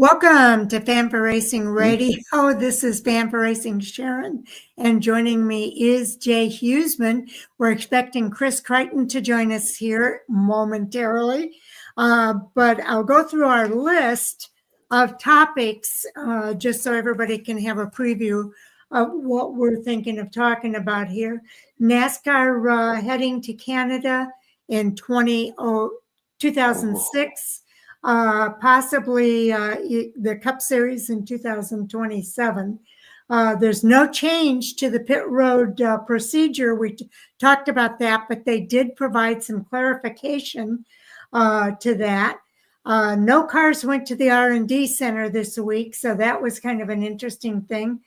Welcome to Fan4Racing Radio. This is Fan4Racing Sharon, and joining me is Jay Huseman. We're expecting Chris Crichton to join us here momentarily, but I'll go through our list of topics just so everybody can have a preview of what we're thinking of talking about here. NASCAR heading to Canada in 2006. Possibly the Cup Series in 2027. There's no change to the pit road procedure. We talked about that, but they did provide some clarification to that. No cars went to the R&D Center this week, so that was kind of an interesting thing.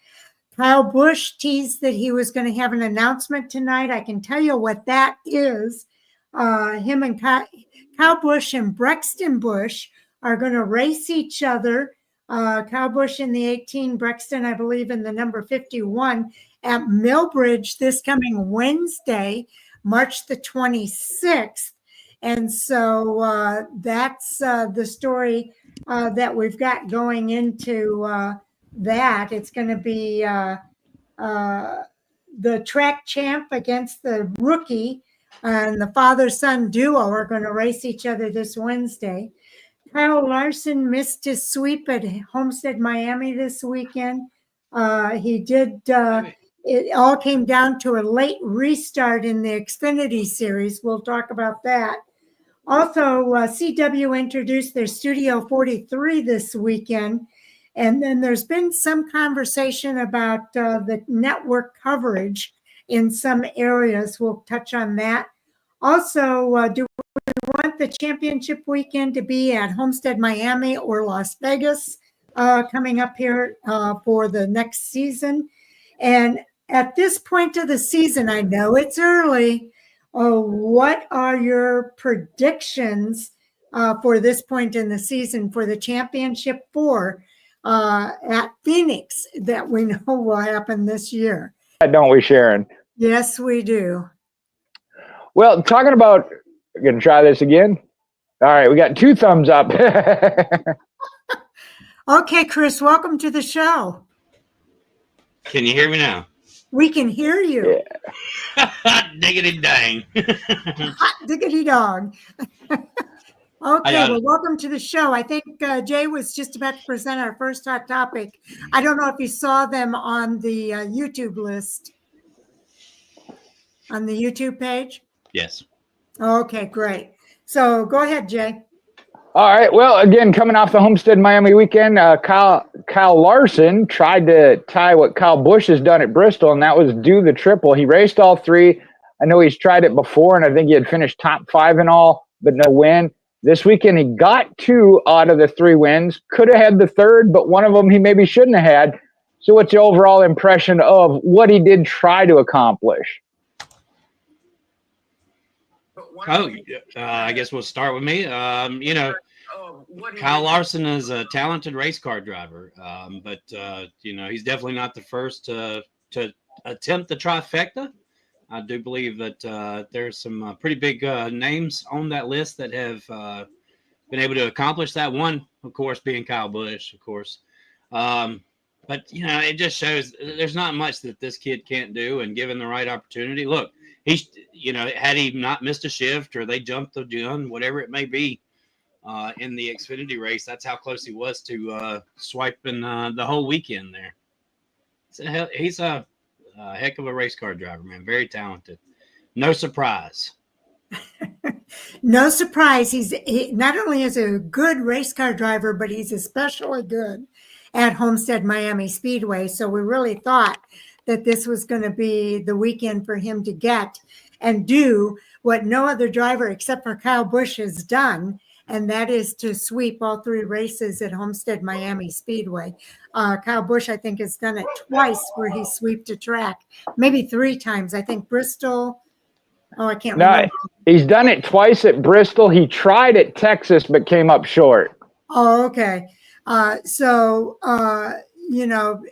Kyle Busch teased that he was going to have an announcement tonight. I can tell you what that is. Him and Kyle Busch and Brexton Busch are going to race each other. Kyle Busch in the 18, Brexton, I believe, in the number 51 at Millbridge this coming Wednesday, March the 26th. And so that's the story that we've got going into that. It's going to be the track champ against the rookie. And the father-son duo are going to race each other this Wednesday. Kyle Larson missed his sweep at Homestead, Miami this weekend. He did. It all came down to a late restart in the Xfinity Series. We'll talk about that. Also, CW introduced their Studio 43 this weekend. And then there's been some conversation about the network coverage in some areas. We'll touch on that. Also, do we want the championship weekend to be at Homestead, Miami or Las Vegas coming up here for the next season? And at this point of the season, I know it's early. What are your predictions for this point in the season for the championship four at Phoenix that we know will happen this year? Don't we, Sharon? Yes, we do. Well, talking about, going to try this again. All right, we got 2 thumbs up. Okay, Chris, welcome to the show. Can you hear me now? We can hear you. Yeah. Diggity dang. Hot diggity dog. Okay, well, welcome to the show. I think Jay was just about to present our first hot topic. I don't know if you saw them on the YouTube list, on the YouTube page. Yes. Okay, great. So go ahead, Jay. All right. Well, again, coming off the Homestead Miami weekend, Kyle Larson tried to tie what Kyle Busch has done at Bristol, and that was do the triple. He raced all 3. I know he's tried it before, and I think he had finished top 5 in all, but no win. This weekend, he got 2 out of the 3 wins. Could have had the 3rd, but one of them he maybe shouldn't have had. So what's your overall impression of what he did try to accomplish? I guess we'll start with me. Kyle Larson is a talented race car driver, but he's definitely not the first to attempt the trifecta. I do believe that there's some pretty big names on that list that have been able to accomplish that. One, of course, being Kyle Busch, of course. But it just shows there's not much that this kid can't do, and given the right opportunity, look. He's, had he not missed a shift or they jumped the gun, whatever it may be, in the Xfinity race, that's how close he was to swiping the whole weekend there. So he's a heck of a race car driver, man. Very talented. No surprise. No surprise. He not only is a good race car driver, but he's especially good at Homestead Miami Speedway. So we really thought that this was going to be the weekend for him to get and do what no other driver except for Kyle Busch has done, and that is to sweep all 3 races at Homestead Miami Speedway. Kyle Busch, I think, has done it twice where he sweeped a track, maybe 3 times. I think Bristol. Oh, I can't remember. He's done it twice at Bristol. He tried at Texas but came up short. Oh, okay.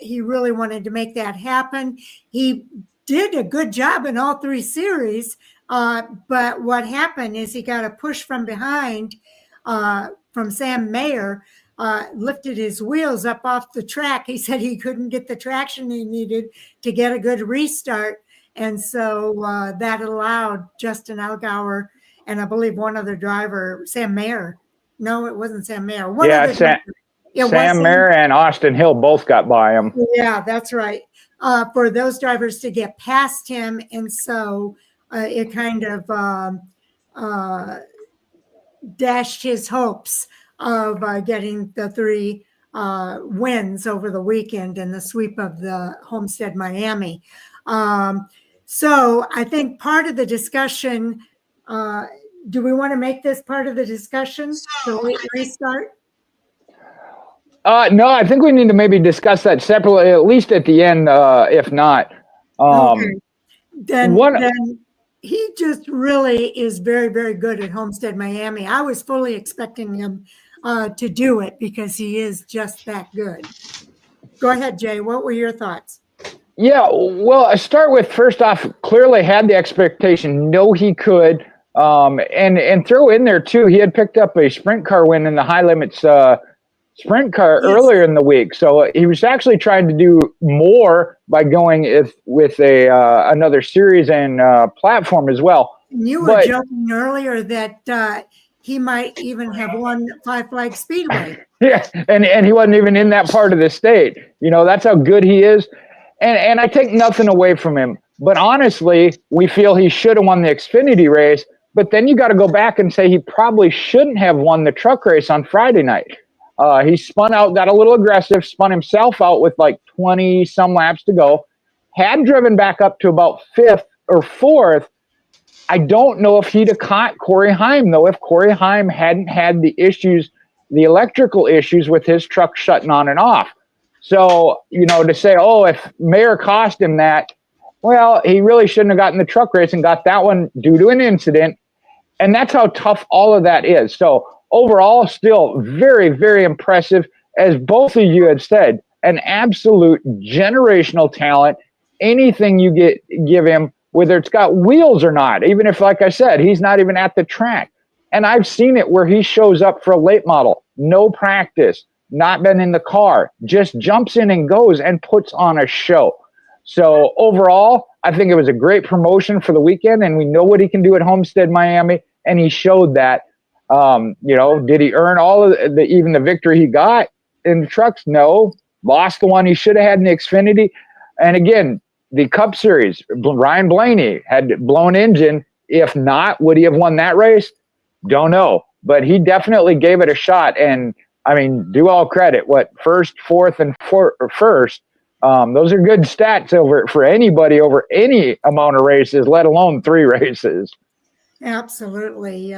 He really wanted to make that happen. He did a good job in all 3 series, but what happened is he got a push from behind from Sam Mayer, lifted his wheels up off the track. He said he couldn't get the traction he needed to get a good restart. And so that allowed Justin Allgaier and I believe one other driver, Sam Mayer. No, it wasn't Sam Mayer. One Yeah, other Sam Mayer and Austin Hill both got by him. Yeah, that's right. For those drivers to get past him. And so it kind of dashed his hopes of getting the 3 wins over the weekend in the sweep of the Homestead Miami. So I think part of the discussion, do we want to make this part of the discussion? So restart? No, I think we need to maybe discuss that separately, at least at the end, if not. Okay. Then he just really is very, very good at Homestead Miami. I was fully expecting him to do it because he is just that good. Go ahead, Jay. What were your thoughts? Yeah, well, I start with, first off, clearly had the expectation, know he could, and throw in there too, he had picked up a sprint car win in the high limits sprint car earlier in the week. So he was actually trying to do more by going with another series and platform as well. You were joking earlier that he might even have won Five Flag Speedway. Yeah, and he wasn't even in that part of the state. You know, that's how good he is. And I take nothing away from him. But honestly, we feel he should have won the Xfinity race. But then you got to go back and say he probably shouldn't have won the truck race on Friday night. He spun out, got a little aggressive, spun himself out with like 20 some laps to go, had driven back up to about 5th or 4th. I don't know if he'd have caught Corey Heim, though, if Corey Heim hadn't had the issues, the electrical issues with his truck shutting on and off. So, you know, to say, oh, if Mayer cost him that, well, he really shouldn't have gotten the truck race and got that one due to an incident. And that's how tough all of that is. So overall, still very, very impressive. As both of you had said, an absolute generational talent. Anything you give him, whether it's got wheels or not, even if, like I said, he's not even at the track. And I've seen it where he shows up for a late model, no practice, not been in the car, just jumps in and goes and puts on a show. So overall, I think it was a great promotion for the weekend, and we know what he can do at Homestead Miami, and he showed that. You know, did he earn all of even the victory he got in the trucks? No. Lost the one he should have had in the Xfinity. And again, the Cup Series, Ryan Blaney had blown engine. If not, would he have won that race? Don't know. But he definitely gave it a shot. And I mean, do all credit. First, fourth, and first. Those are good stats for anybody over any amount of races, let alone 3 races. Absolutely.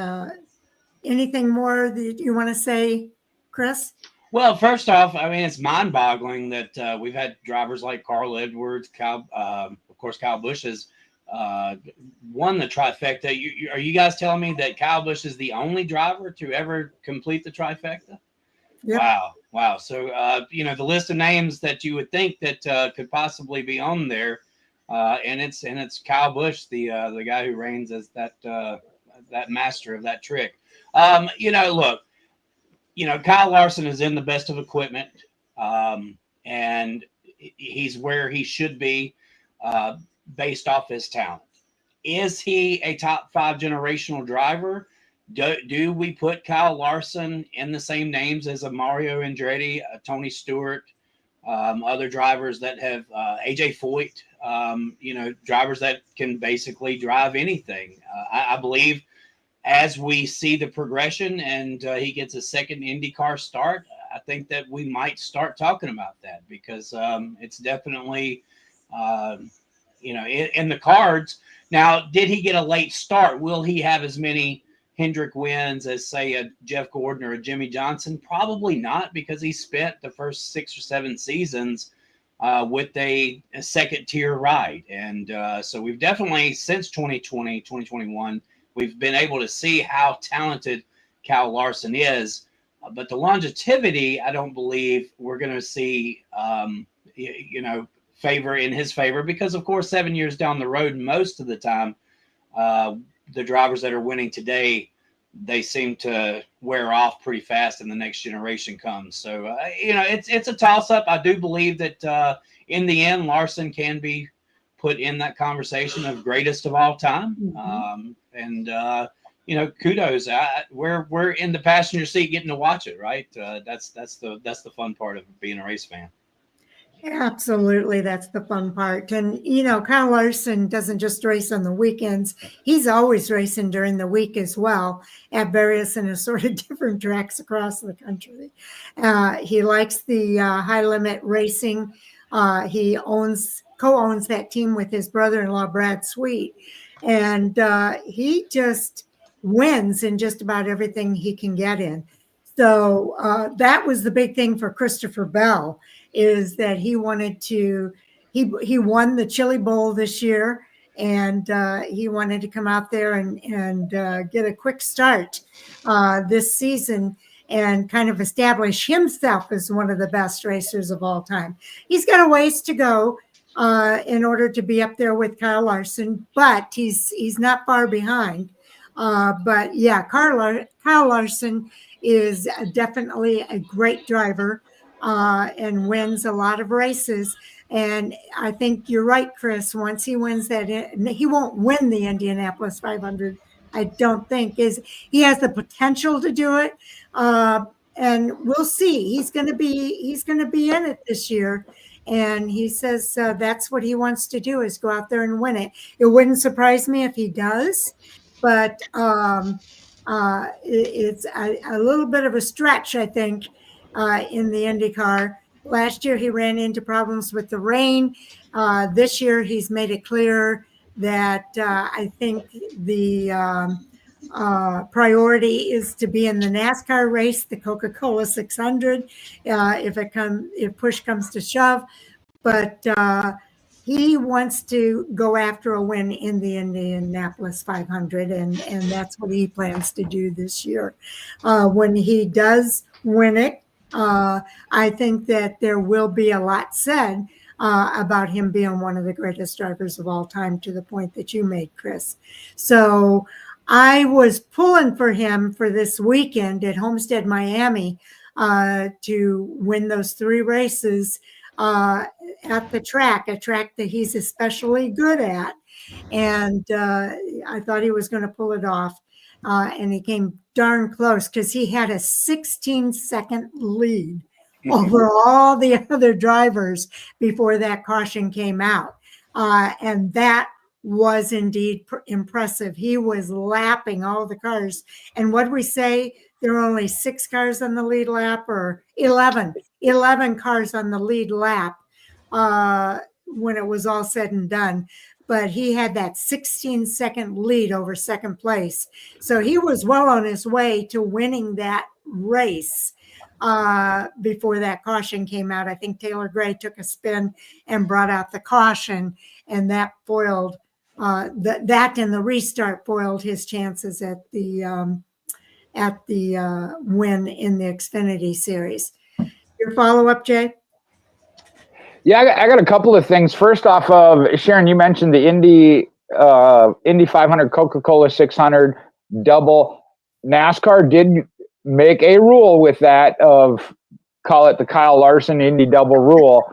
Anything more that you want to say, Chris? Well, first off, I mean, it's mind-boggling that we've had drivers like Carl Edwards, of course, Kyle Busch has won the trifecta. Are you guys telling me that Kyle Busch is the only driver to ever complete the trifecta? Yep. Wow. So, you know, the list of names that you would think that could possibly be on there, and it's Kyle Busch, the guy who reigns as that master of that trick. You know, look, you know, Kyle Larson is in the best of equipment, and he's where he should be based off his talent. Is he a top 5 generational driver? Do we put Kyle Larson in the same names as a Mario Andretti, Tony Stewart, other drivers that have AJ Foyt, you know, drivers that can basically drive anything? I believe as we see the progression and he gets a second IndyCar start, I think that we might start talking about that because it's definitely, you know, in the cards. Now, did he get a late start? Will he have as many Hendrick wins as, say, a Jeff Gordon or a Jimmy Johnson? Probably not, because he spent the first 6 or 7 seasons with a second-tier ride. And so we've definitely, since 2020, 2021, we've been able to see how talented Kyle Larson is. But the longevity, I don't believe we're going to see, you know, favor in his favor, because, of course, 7 years down the road, most of the time, the drivers that are winning today they seem to wear off pretty fast and the next generation comes. So, it's a toss up. I do believe that in the end, Larson can be put in that conversation of greatest of all time. Kudos. We're in the passenger seat getting to watch it, right? That's the fun part of being a race fan. Absolutely, that's the fun part. And Kyle Larson doesn't just race on the weekends; he's always racing during the week as well at various and assorted different tracks across the country. He likes the high limit racing. He co-owns that team with his brother-in-law Brad Sweet, and he just wins in just about everything he can get in. So that was the big thing for Christopher Bell, is that he wanted to, he won the Chili Bowl this year, and he wanted to come out there and get a quick start this season and kind of establish himself as one of the best racers of all time. He's got a ways to go in order to be up there with Kyle Larson, but he's not far behind. But yeah, Kyle Larson is definitely a great driver and wins a lot of races. And I think you're right, Chris. Once he wins that, he won't win the Indianapolis 500. I don't think he has the potential to do it. And we'll see. He's going to be in it this year. And he says that's what he wants to do, is go out there and win it. It wouldn't surprise me if he does, but it's a little bit of a stretch, I think, in the IndyCar. Last year, he ran into problems with the rain. This year, he's made it clear that I think the priority is to be in the NASCAR race, the Coca-Cola 600, if push comes to shove. But he wants to go after a win in the Indianapolis 500, and that's what he plans to do this year. When he does win it, I think that there will be a lot said about him being one of the greatest drivers of all time, to the point that you made, Chris. So I was pulling for him for this weekend at Homestead, Miami, to win those 3 races at the track, a track that he's especially good at. And I thought he was going to pull it off. And he came darn close, because he had a 16-second lead over all the other drivers before that caution came out. And that was indeed impressive. He was lapping all the cars. And what did we say? There were only 6 cars on the lead lap, or 11 cars on the lead lap when it was all said and done. But he had that 16-second lead over second place. So he was well on his way to winning that race before that caution came out. I think Taylor Gray took a spin and brought out the caution, and that foiled that and the restart foiled his chances at the win in the Xfinity Series. Your follow-up, Jay? Yeah, I got a couple of things. First off, Sharon, you mentioned the Indy 500, Coca-Cola 600 double. NASCAR did make a rule with that, of call it the Kyle Larson Indy double rule,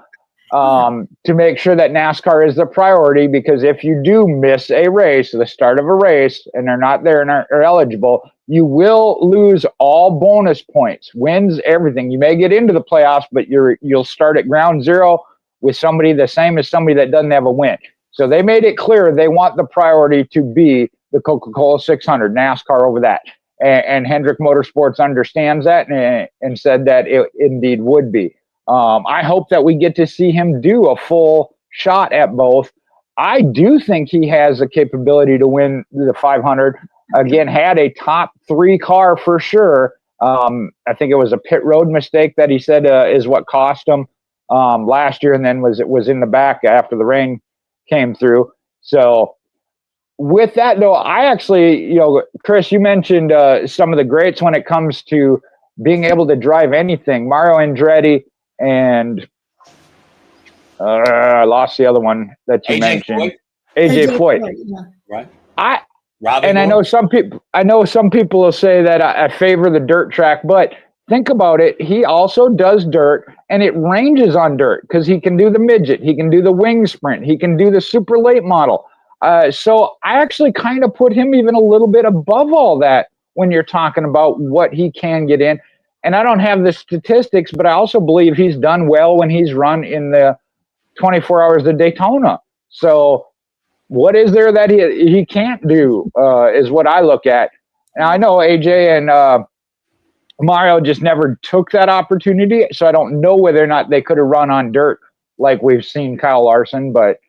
to make sure that NASCAR is the priority, because if you do miss a race, the start of a race, and they're not there and are eligible, you will lose all bonus points, wins, everything. You may get into the playoffs, but you'll start at ground zero with somebody the same as somebody that doesn't have a win. So they made it clear they want the priority to be the Coca-Cola 600, NASCAR over that. And Hendrick Motorsports understands that and said that it indeed would be. I hope that we get to see him do a full shot at both. I do think he has the capability to win the 500. Again, had a top 3 car for sure. I think it was a pit road mistake that he said is what cost him last year, and then was in the back after the rain came through. So with that, though, I actually, Chris, you mentioned some of the greats when it comes to being able to drive anything. Mario Andretti and I lost the other one that you mentioned. Foyt. AJ Foyt. Yeah. Right. Robbie and Moore? I know some people will say that I favor the dirt track, but think about it. He also does dirt, and it ranges on dirt because he can do the midget, he can do the wing sprint, he can do the super late model. So I actually kind of put him even a little bit above all that when you're talking about what he can get in. And I don't have the statistics, but I also believe he's done well when he's run in the 24 Hours of Daytona. So what is there that he can't do is what I look at. Now, I know AJ and Mario just never took that opportunity, so I don't know whether or not they could have run on dirt like we've seen Kyle Larson. But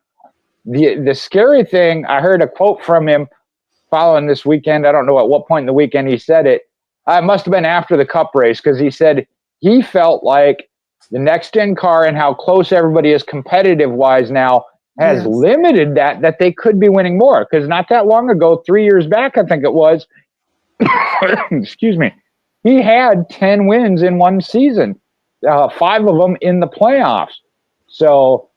the scary thing, I heard a quote from him following this weekend. I don't know at what point in the weekend he said it. It must have been after the Cup race, because he said he felt like the next-gen car and how close everybody is competitive-wise now has limited that they could be winning more. Because not that long ago, 3 years back, I think it was, excuse me, he had 10 wins in one season, 5 of them in the playoffs. So,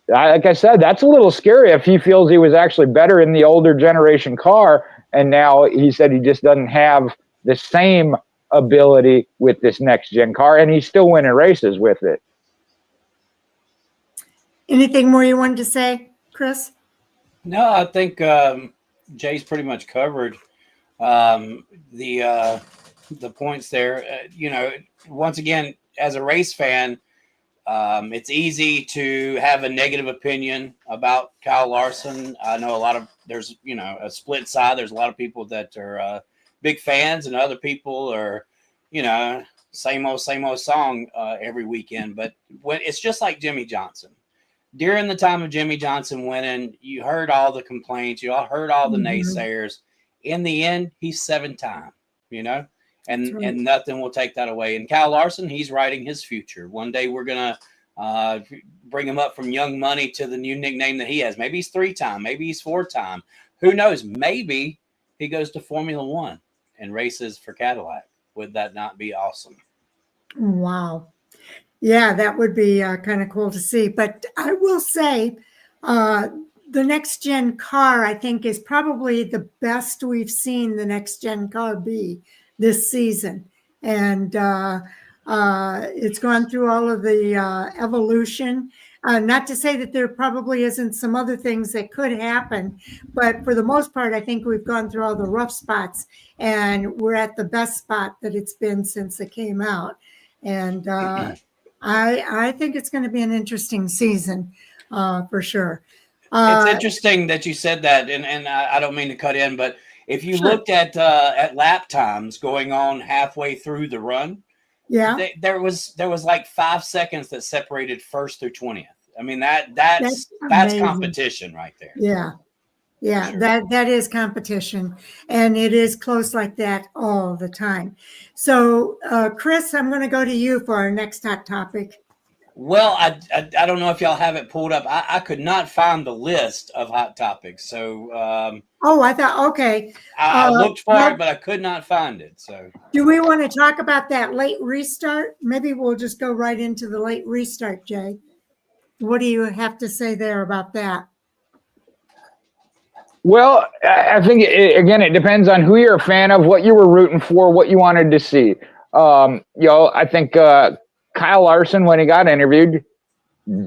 like I said, that's a little scary if he feels he was actually better in the older generation car, and now he said he just doesn't have the same ability with this next-gen car, and he's still winning races with it. Anything more you wanted to say, Chris? No, I think Jay's pretty much covered the points there. Once again, as a race fan, it's easy to have a negative opinion about Kyle Larson. I know there's a split side. There's a lot of people that are big fans, and other people are, same old song every weekend. But it's just like Jimmy Johnson. During the time of Jimmy Johnson winning, you heard all the complaints, you all heard all the naysayers. In the end, he's 7-time, and nothing will take that away. And Kyle Larson, he's writing his future. One day we're going to bring him up from Young Money to the new nickname that he has. Maybe he's 3-time, maybe he's 4-time. Who knows? Maybe he goes to Formula One and races for Cadillac. Would that not be awesome? Wow. Yeah, that would be kind of cool to see. But I will say the next-gen car, I think, is probably the best we've seen the next-gen car be this season. And it's gone through all of the evolution. Not to say that there probably isn't some other things that could happen, but for the most part, I think we've gone through all the rough spots, and we're at the best spot that it's been since it came out. And I think it's going to be an interesting season for sure. It's interesting that you said that, and I don't mean to cut in, but if you looked at lap times going on halfway through the run, there was like 5 seconds that separated first through 20th. I mean, that's competition right there. Yeah, sure. That is competition, and it is close like that all the time. So, Chris, I'm going to go to you for our next hot topic. Well, I don't know if y'all have it pulled up. I could not find the list of hot topics. So, I thought, okay. I looked for it, but I could not find it. So, do we want to talk about that late restart? Maybe we'll just go right into the late restart, Jay. What do you have to say there about that? Well, I think, it depends on who you're a fan of, what you were rooting for, what you wanted to see. I think Kyle Larson, when he got interviewed,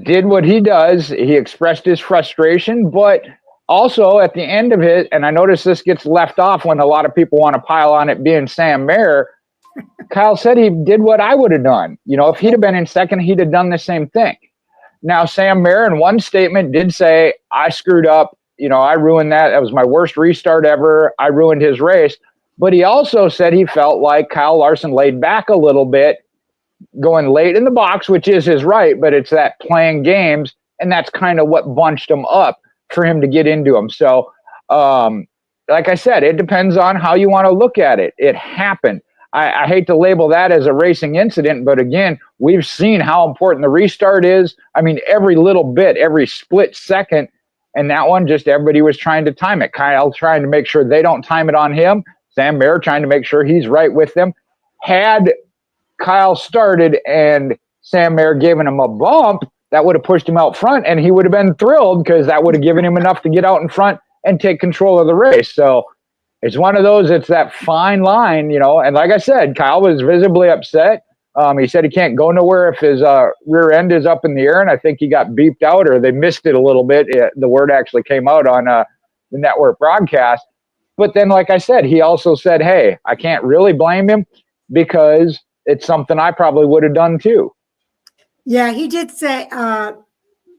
did what he does. He expressed his frustration, but also at the end of it, and I notice this gets left off when a lot of people want to pile on it being Sam Mayer, Kyle said he did what I would have done. If he'd have been in second, he'd have done the same thing. Now, Sam Mayer in one statement did say, I screwed up. I ruined that. That was my worst restart ever. I ruined his race. But he also said he felt like Kyle Larson laid back a little bit, going late in the box, which is his right, but it's that playing games, and that's kind of what bunched him up for him to get into him. So, like I said, it depends on how you want to look at it. It happened. I hate to label that as a racing incident, but again, we've seen how important the restart is. I mean, every little bit, every split second. And that one, just everybody was trying to time it. Kyle trying to make sure they don't time it on him. Sam Mayer trying to make sure he's right with them. Had Kyle started and Sam Mayer given him a bump, that would have pushed him out front, and he would have been thrilled because that would have given him enough to get out in front and take control of the race. So it's one of those, it's that fine line, you know, and like I said, Kyle was visibly upset. He said he can't go nowhere if his rear end is up in the air, and I think he got beeped out or they missed it a little bit. The word actually came out on the network broadcast. But then, like I said, he also said, hey, I can't really blame him because it's something I probably would have done too. Yeah, he did say,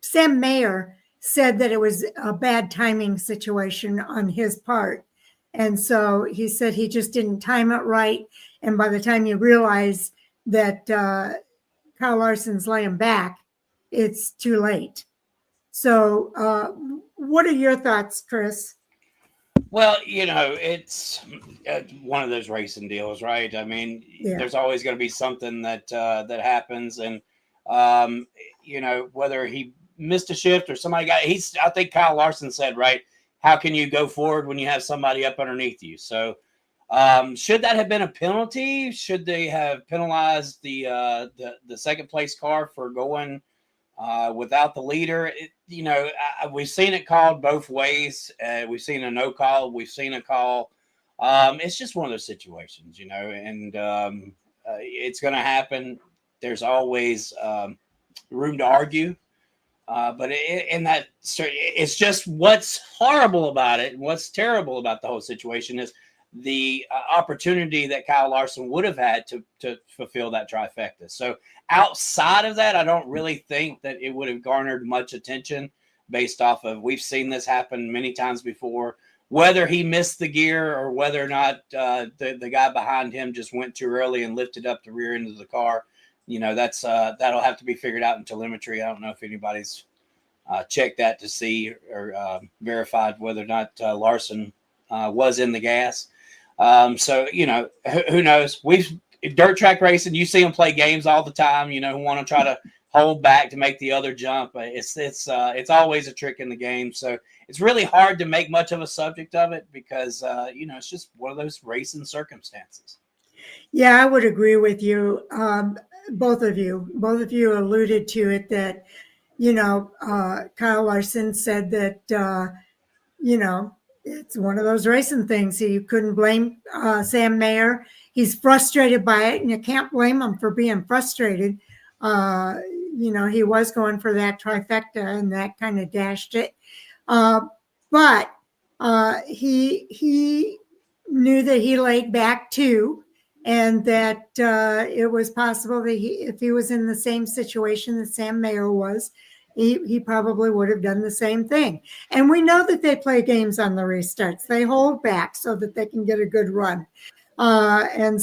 Sam Mayer said that it was a bad timing situation on his part. And so he said he just didn't time it right. And by the time you realize that Kyle Larson's laying back, it's too late. So what are your thoughts, Chris? Well, you know, it's one of those racing deals, right? I mean, there's always going to be something that happens. And, you know, whether he missed a shift or somebody I think Kyle Larson said, right, how can you go forward when you have somebody up underneath you? So should that have been a penalty? Should they have penalized the second place car for going without the leader? We've seen it called both ways. We've seen a no call. We've seen a call. It's just one of those situations, you know, and it's going to happen. There's always room to argue. But it's just what's horrible about it and what's terrible about the whole situation is the opportunity that Kyle Larson would have had to fulfill that trifecta. So outside of that, I don't really think that it would have garnered much attention based off of, we've seen this happen many times before, whether he missed the gear or whether or not the guy behind him just went too early and lifted up the rear end of the car. You know, that'll have to be figured out in telemetry. I don't know if anybody's checked that to see or verified whether or not Larson was in the gas. So, you know, who knows? Dirt track racing, you see them play games all the time, you know, who want to try to hold back to make the other jump. It's always a trick in the game. So it's really hard to make much of a subject of it because, you know, it's just one of those racing circumstances. Yeah, I would agree with you. Both of you alluded to it that, you know, Kyle Larson said that, you know, it's one of those racing things. You couldn't blame Sam Mayer. He's frustrated by it, and you can't blame him for being frustrated. You know, he was going for that trifecta, and that kind of dashed it. But he knew that he laid back too, and that it was possible that if he was in the same situation that Sam Mayer was, he probably would have done the same thing. And we know that they play games on the restarts. They hold back so that they can get a good run. And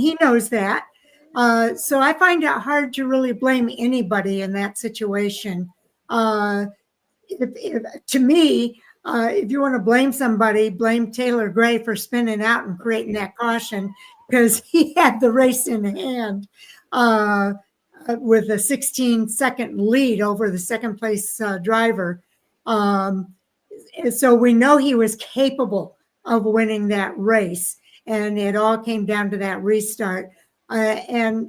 he knows that. So I find it hard to really blame anybody in that situation. To me, if you want to blame somebody, blame Taylor Gray for spinning out and creating that caution, because he had the race in hand with a 16-second lead over the second place driver. So we know he was capable of winning that race, and it all came down to that restart. I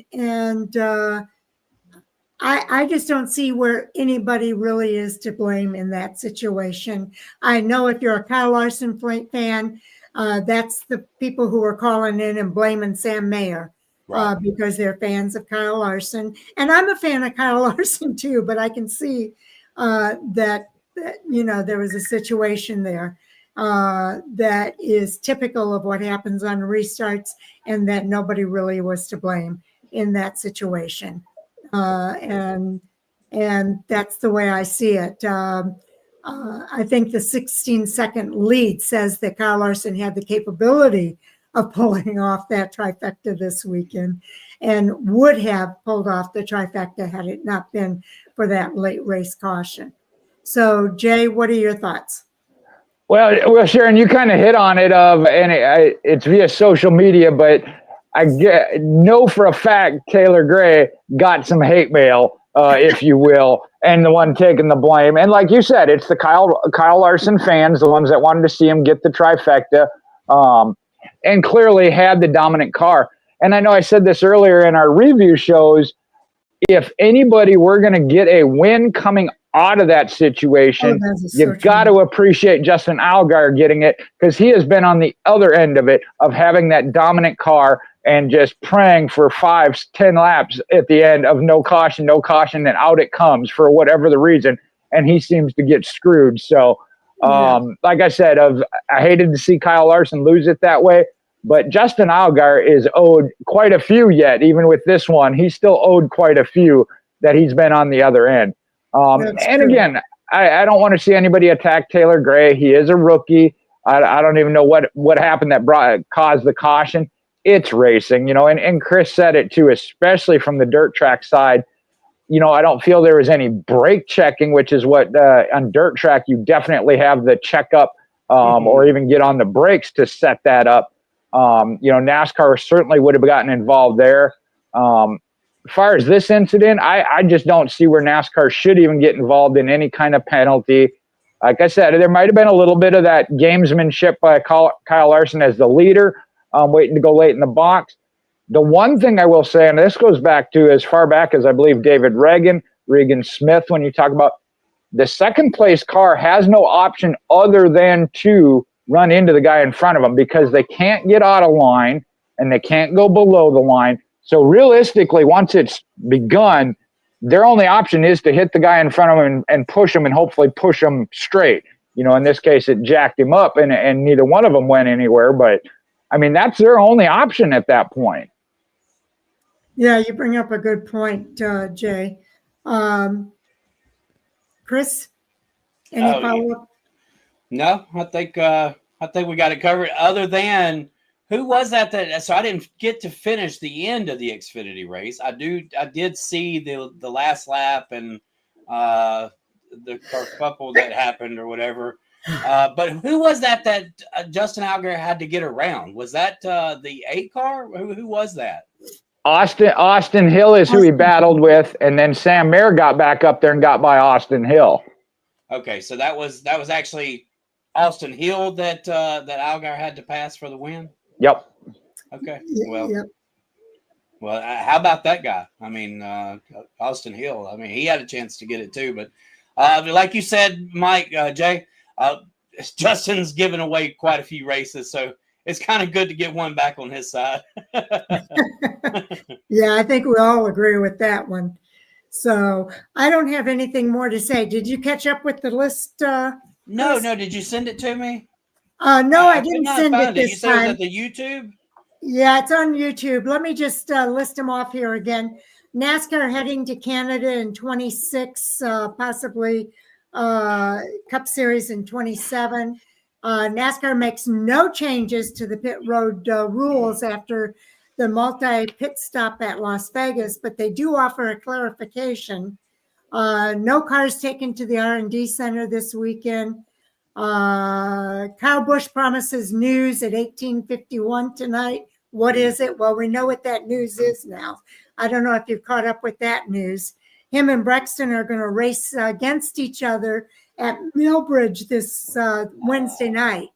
just don't see where anybody really is to blame in that situation. I know if you're a Kyle Larson fan, that's the people who are calling in and blaming Sam Mayer. Right. Because they're fans of Kyle Larson. And I'm a fan of Kyle Larson too, but I can see that, you know, there was a situation there that is typical of what happens on restarts, and that nobody really was to blame in that situation. And that's the way I see it. I think the 16-second lead says that Kyle Larson had the capability of pulling off that trifecta this weekend, and would have pulled off the trifecta had it not been for that late race caution. So, Jay, what are your thoughts? Well, Sharon, you kind of hit on it, and it's via social media, but I know for a fact Taylor Gray got some hate mail, if you will, and the one taking the blame. And like you said, it's the Kyle Larson fans, the ones that wanted to see him get the trifecta, and clearly had the dominant car. And I know I said this earlier in our review shows, if anybody were going to get a win coming out of that situation, you got to appreciate Justin Allgaier getting it, because he has been on the other end of it, of having that dominant car and just praying for 5-10 laps at the end of no caution, and out it comes for whatever the reason. And he seems to get screwed. So, like I said, I hated to see Kyle Larson lose it that way, but Justin Allgaier is owed quite a few yet. Even with this one, he's still owed quite a few that he's been on the other end. And again, I don't want to see anybody attack Taylor Gray. He is a rookie. I don't even know what happened that caused the caution. It's racing, and Chris said it too, especially from the dirt track side. I don't feel there was any brake checking, which is what on dirt track you definitely have the checkup or even get on the brakes to set that up. NASCAR certainly would have gotten involved there. As far as this incident, I just don't see where NASCAR should even get involved in any kind of penalty. Like I said, there might have been a little bit of that gamesmanship by Kyle Larson as the leader, waiting to go late in the box. The one thing I will say, and this goes back to as far back as I believe David Regan Smith, when you talk about the second place car has no option other than to run into the guy in front of them, because they can't get out of line and they can't go below the line. So realistically, once it's begun, their only option is to hit the guy in front of them and push him, and hopefully push him straight. In this case, it jacked him up, and neither one of them went anywhere. But, I mean, that's their only option at that point. Yeah, you bring up a good point, Jay. Chris, any follow-up? No, I think we got it covered. Other than, who was that? So I didn't get to finish the end of the Xfinity race. I did see the last lap and the couple that happened or whatever. But who was that Justin Allgaier had to get around? Was that the 8 car? Who was that? Austin Hill is who he battled with, and then Sam Mayer got back up there and got by Austin Hill. Okay, so that was actually Austin Hill that Allgaier had to pass for the win. Yep. Okay. Well, how about that guy? I mean, Austin Hill. I mean, he had a chance to get it too, but like you said, Mike, Jay, Justin's given away quite a few races, so it's kind of good to get one back on his side. Yeah, I think we all agree with that one. So I don't have anything more to say. Did you catch up with the list? No. Did you send it to me? No, I didn't send it this time. You said it was at the YouTube? Yeah, it's on YouTube. Let me just list them off here again. NASCAR heading to Canada in 26, possibly Cup Series in 27. NASCAR makes no changes to the pit road rules after the multi-pit stop at Las Vegas, but they do offer a clarification. No cars taken to the R&D Center this weekend. Kyle Busch promises news at 18:51 tonight. What is it? Well, we know what that news is now. I don't know if you've caught up with that news. Him and Brexton are going to race against each other at Millbridge this Wednesday night.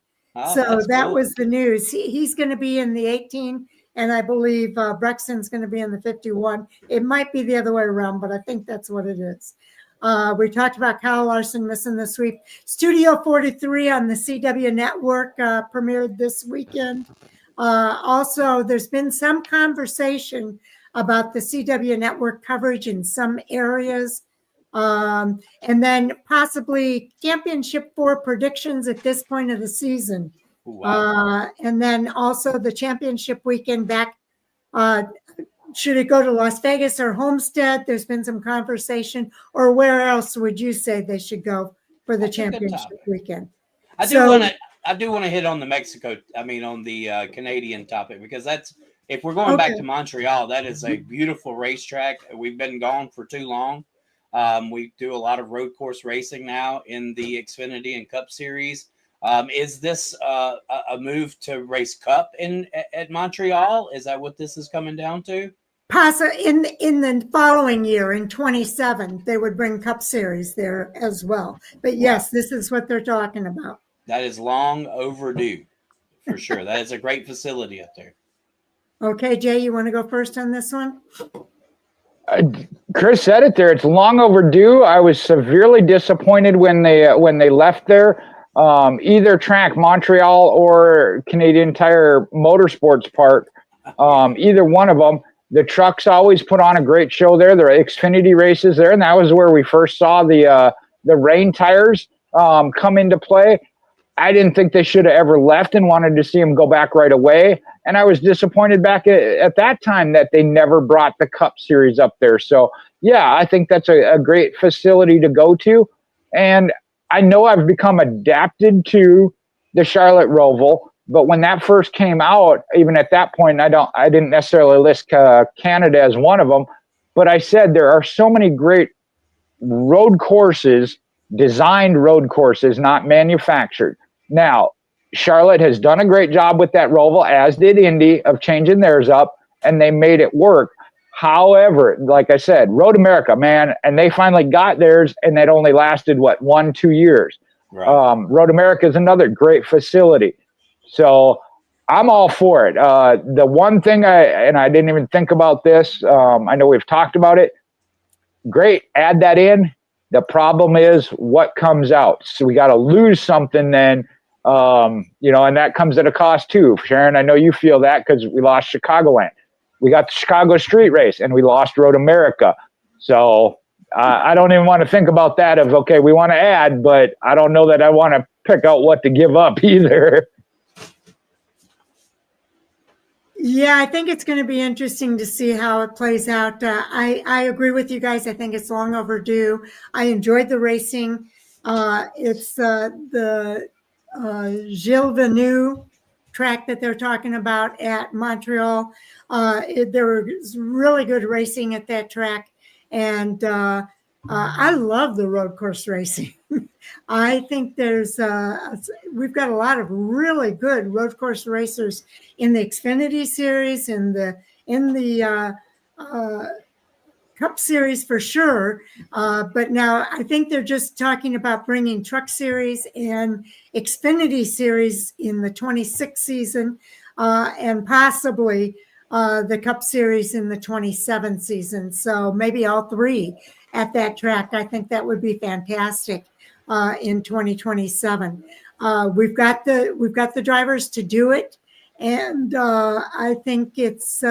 So that cool. Was the news. He's going to be in the 18, and I believe Brexton's going to be in the 51. It might be the other way around, but I think that's what it is. We talked about Kyle Larson missing the sweep. Studio 43 on the CW network premiered this weekend. Also, there's been some conversation about the CW network coverage in some areas. And then possibly Championship 4 predictions at this point of the season. Wow. And then also the championship weekend back. Should it go to Las Vegas or Homestead? There's been some conversation. Or where else would you say they should go for the championship weekend? I do want to hit on the on the Canadian topic, because that's, if we're going back to Montreal, that is a beautiful racetrack. We've been gone for too long. We do a lot of road course racing now in the Xfinity and Cup Series. Is this a move to race Cup at Montreal? Is that what this is coming down to? In the following year, in 27, they would bring Cup Series there as well. But yes, this is what they're talking about. That is long overdue, for sure. That is a great facility up there. Okay, Jay, you want to go first on this one? Chris said it there. It's long overdue. I was severely disappointed when they left there. Either track, Montreal or Canadian Tire Motorsports Park, either one of them. The trucks always put on a great show there. There are Xfinity races there, and that was where we first saw the rain tires come into play. I didn't think they should have ever left and wanted to see them go back right away. And I was disappointed back at that time that they never brought the Cup Series up there. So, yeah, I think that's a great facility to go to. And I know I've become adapted to the Charlotte Roval, but when that first came out, even at that point, I didn't necessarily list Canada as one of them, but I said there are so many great road courses, designed road courses, not manufactured. Now, Charlotte has done a great job with that Roval, as did Indy, of changing theirs up, and they made it work. However, like I said, Road America, man, and they finally got theirs, and it only lasted, 1-2 years. Right. Road America is another great facility. So I'm all for it. The one thing I didn't even think about this, I know we've talked about it. Great, add that in. The problem is what comes out. So we got to lose something then, and that comes at a cost too. Sharon, I know you feel that because we lost Chicagoland. We got the Chicago Street Race and we lost Road America. So I don't even want to think about that of, okay, we want to add, but I don't know that I want to pick out what to give up either. Yeah, I think it's going to be interesting to see how it plays out. I agree with you guys. I think it's long overdue. I enjoyed the racing. It's the Gilles Villeneuve track that they're talking about at Montreal. There was really good racing at that track. And I love the road course racing. I think we've got a lot of really good road course racers in the Xfinity Series, in the Cup Series for sure. But now I think they're just talking about bringing Truck Series and Xfinity Series in the 26th season, and possibly the Cup Series in the 27th season. So maybe all three at that track. I think that would be fantastic in 2027. We've got the drivers to do it, and I think it's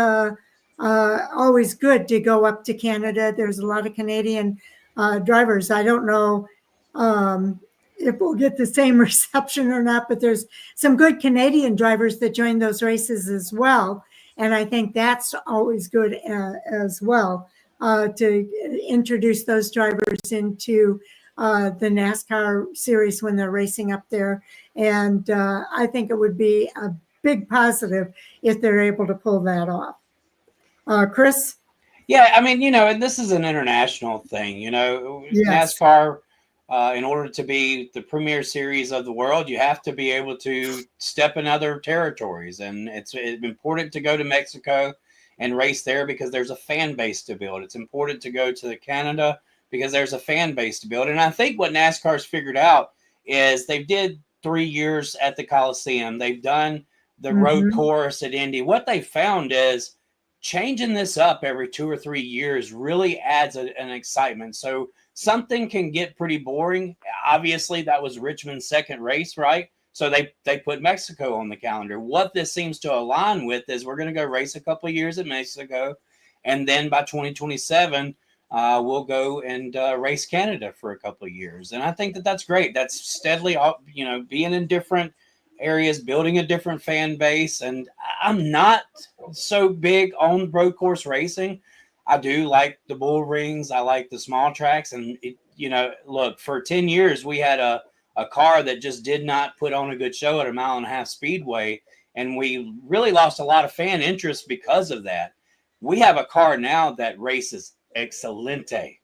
always good to go up to Canada. There's a lot of Canadian drivers. I don't know if we'll get the same reception or not, but there's some good Canadian drivers that join those races as well. And I think that's always good as well, to introduce those drivers into the NASCAR series when they're racing up there. And I think it would be a big positive if they're able to pull that off. Chris? Yeah, I mean, and this is an international thing, Yes. NASCAR, in order to be the premier series of the world, you have to be able to step in other territories. And it's important to go to Mexico and race there because there's a fan base to build. It's important to go to Canada because there's a fan base to build. And I think what NASCAR's figured out is they did 3 years at the Coliseum. They've done the road course at Indy. What they found is changing this up every 2 or 3 years really adds an excitement. So something can get pretty boring. Obviously, that was Richmond's second race, right? So they put Mexico on the calendar. What this seems to align with is we're going to go race a couple of years in Mexico, and then by 2027, we'll go and race Canada for a couple of years. And I think that's great. That's steadily, being in different areas, building a different fan base. And I'm not so big on road course racing. I do like the bull rings. I like the small tracks. And, look, for 10 years, we had a car that just did not put on a good show at a 1.5 mile speedway. And we really lost a lot of fan interest because of that. We have a car now that races excelente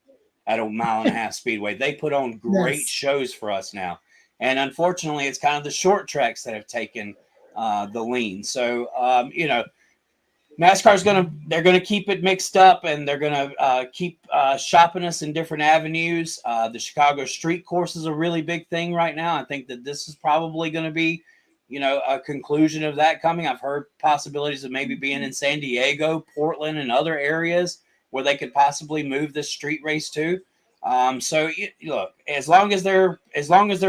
at a 1.5 mile speedway. They put on great shows for us now. And unfortunately, it's kind of the short tracks that have taken the lean. So, NASCAR's they're going to keep it mixed up, and they're going to keep shopping us in different avenues. The Chicago street course is a really big thing right now. I think that this is probably going to be, a conclusion of that coming. I've heard possibilities of maybe being in San Diego, Portland, and other areas. where they could possibly move this street race to. So look, as long as they're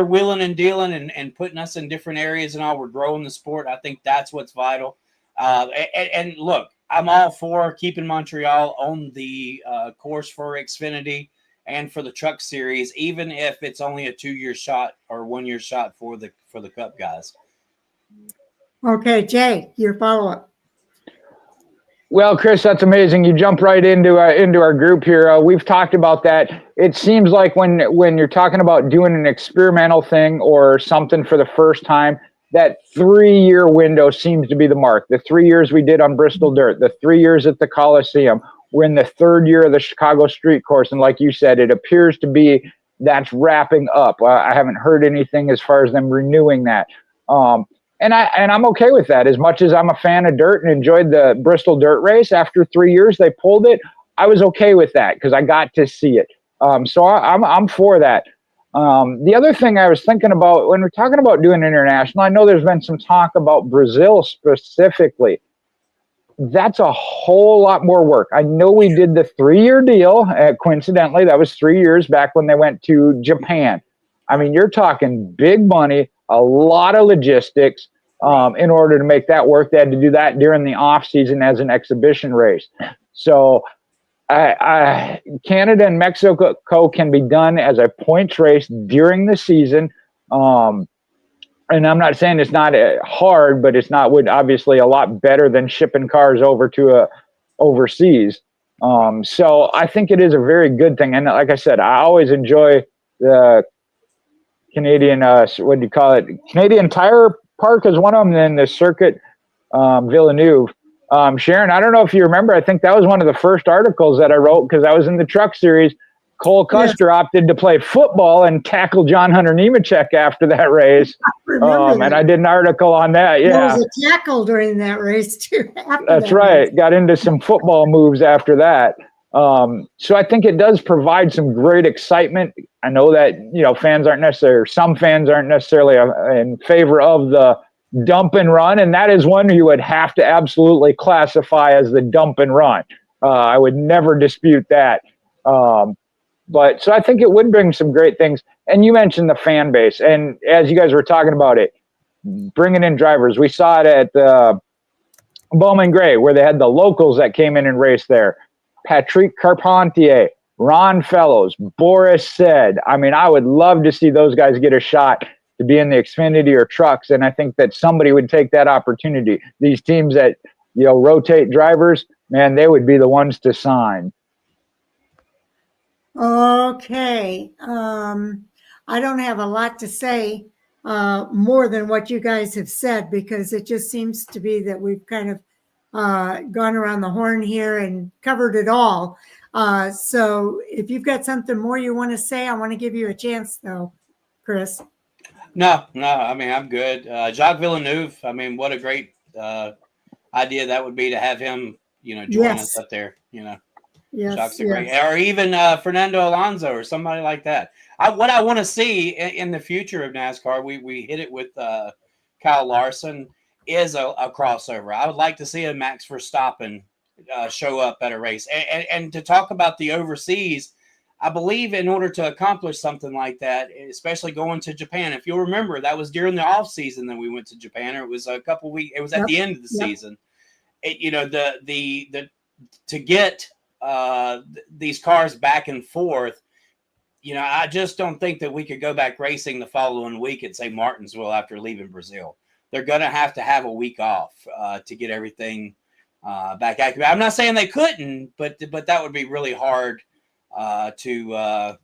willing and dealing and putting us in different areas and all, we're growing the sport. I think that's what's vital. And look, I'm all for keeping Montreal on the course for Xfinity and for the Truck Series, even if it's only a 2-year shot or 1-year shot for the Cup guys. Okay, Jay, your follow-up. Well, Chris, that's amazing. You jump right into our group here. We've talked about that. It seems like when you're talking about doing an experimental thing or something for the first time, that 3-year window seems to be the mark. The 3 years we did on Bristol Dirt, the 3 years at the Coliseum, we're in the 3rd year of the Chicago Street Course. And like you said, it appears to be that's wrapping up. I haven't heard anything as far as them renewing that. And I'm okay with that. As much as I'm a fan of dirt and enjoyed the Bristol Dirt Race, after 3 years they pulled it. I was okay with that because I got to see it. So I'm for that. The other thing I was thinking about when we're talking about doing international, I know there's been some talk about Brazil specifically. That's a whole lot more work. I know we did the 3-year deal. Coincidentally, that was 3 years back when they went to Japan. I mean, you're talking big money, a lot of logistics in order to make that work. They had to do that during the off season as an exhibition race. So Canada and Mexico can be done as a points race during the season. And I'm not saying it's not hard, but it's not obviously a lot better than shipping cars over to overseas. So I think it is a very good thing. And like I said, I always enjoy the Canadian, what do you call it? Canadian Tire Park is one of them, and the Circuit Villeneuve. Sharon, I don't know if you remember, I think that was one of the first articles that I wrote because I was in the Truck Series. Cole Custer opted to play football and tackle John Hunter Nemechek after that race. And I did an article on that. Yeah, there was a tackle during that race too. That's right. Race. Got into some football moves after that. So I think it does provide some great excitement. I know that, fans aren't necessarily, or some fans aren't necessarily in favor of the dump and run. And that is one you would have to absolutely classify as the dump and run. I would never dispute that. But so I think it would bring some great things. And you mentioned the fan base. And as you guys were talking about it, bringing in drivers, we saw it at Bowman Gray, where they had the locals that came in and raced there. Patrick Carpentier, Ron Fellows, Boris Said. I mean, I would love to see those guys get a shot to be in the Xfinity or trucks. And I think that somebody would take that opportunity. These teams that, rotate drivers, man, they would be the ones to sign. Okay. I don't have a lot to say more than what you guys have said, because it just seems to be that we've kind of gone around the horn here and covered it all. So if you've got something more you want to say, I want to give you a chance though, Chris. No, I mean, I'm good. Jacques Villeneuve, I mean, what a great idea that would be to have him, join us up there, Yes, Jacques great. Or even Fernando Alonso or somebody like that. What I want to see in the future of NASCAR, we hit it with Kyle Larson, is a crossover. I would like to see a Max Verstappen show up at a race. And to talk about the overseas, I believe in order to accomplish something like that, especially going to Japan, if you'll remember, that was during the off season that we went to Japan, or it was a couple weeks. It was at the end of the season. To get these cars back and forth, I just don't think that we could go back racing the following week at, say, Martinsville after leaving Brazil. They're going to have a week off to get everything back accurate. I'm not saying they couldn't, but that would be really hard to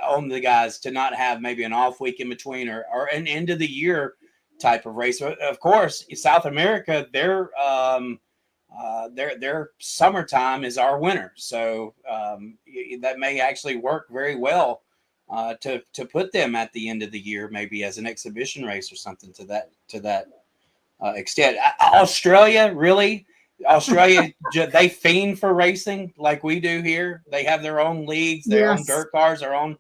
own the guys to not have maybe an off week in between or an end of the year type of race. Of course, South America, their summertime is our winter, so that may actually work very well to put them at the end of the year, maybe as an exhibition race or something to that extent. Australia, they fiend for racing like we do here. They have their own leagues, their own dirt cars, their own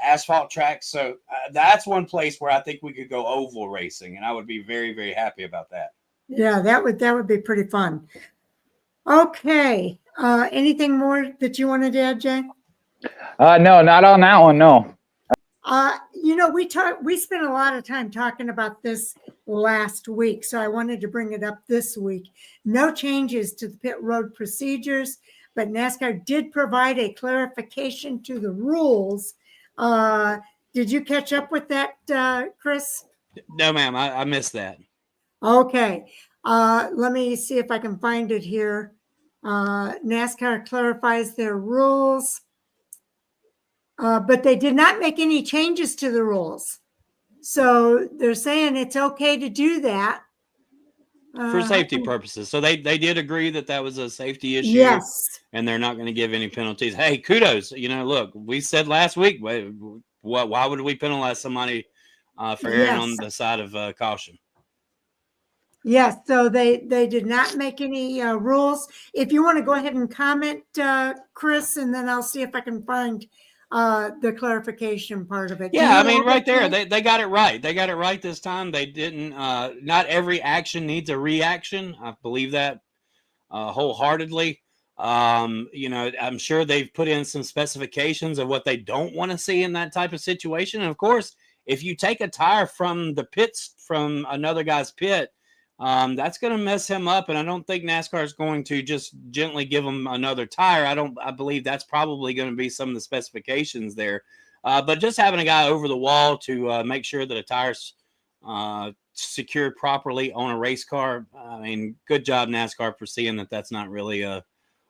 asphalt tracks. So that's one place where I think we could go oval racing, and I would be very, very happy about that. Yeah, that would be pretty fun. Okay. Anything more that you wanted to add, Jay? No, not on that one. No. We spent a lot of time talking about this last week, so I wanted to bring it up this week. No changes to the pit road procedures, but NASCAR did provide a clarification to the rules. Did you catch up with that, Chris? No, ma'am, I missed that. Okay. Let me see if I can find it here. NASCAR clarifies their rules. But they did not make any changes to the rules. So they're saying it's okay to do that. For safety purposes. So they did agree that was a safety issue. Yes. And they're not going to give any penalties. Hey, kudos. Look, we said last week, why would we penalize somebody for erring on the side of caution? Yes, so they did not make any rules. If you want to go ahead and comment, Chris, and then I'll see if I can find the clarification part of it. Yeah, I mean, right there, they got it right. They got it right this time. They didn't. Not every action needs a reaction. I believe that wholeheartedly. I'm sure they've put in some specifications of what they don't want to see in that type of situation. And of course, if you take a tire from the pits from another guy's pit, that's going to mess him up. And I don't think NASCAR is going to just gently give him another tire. I believe that's probably going to be some of the specifications there. But just having a guy over the wall to make sure that a tire's secured properly on a race car. I mean, good job NASCAR for seeing that's not really an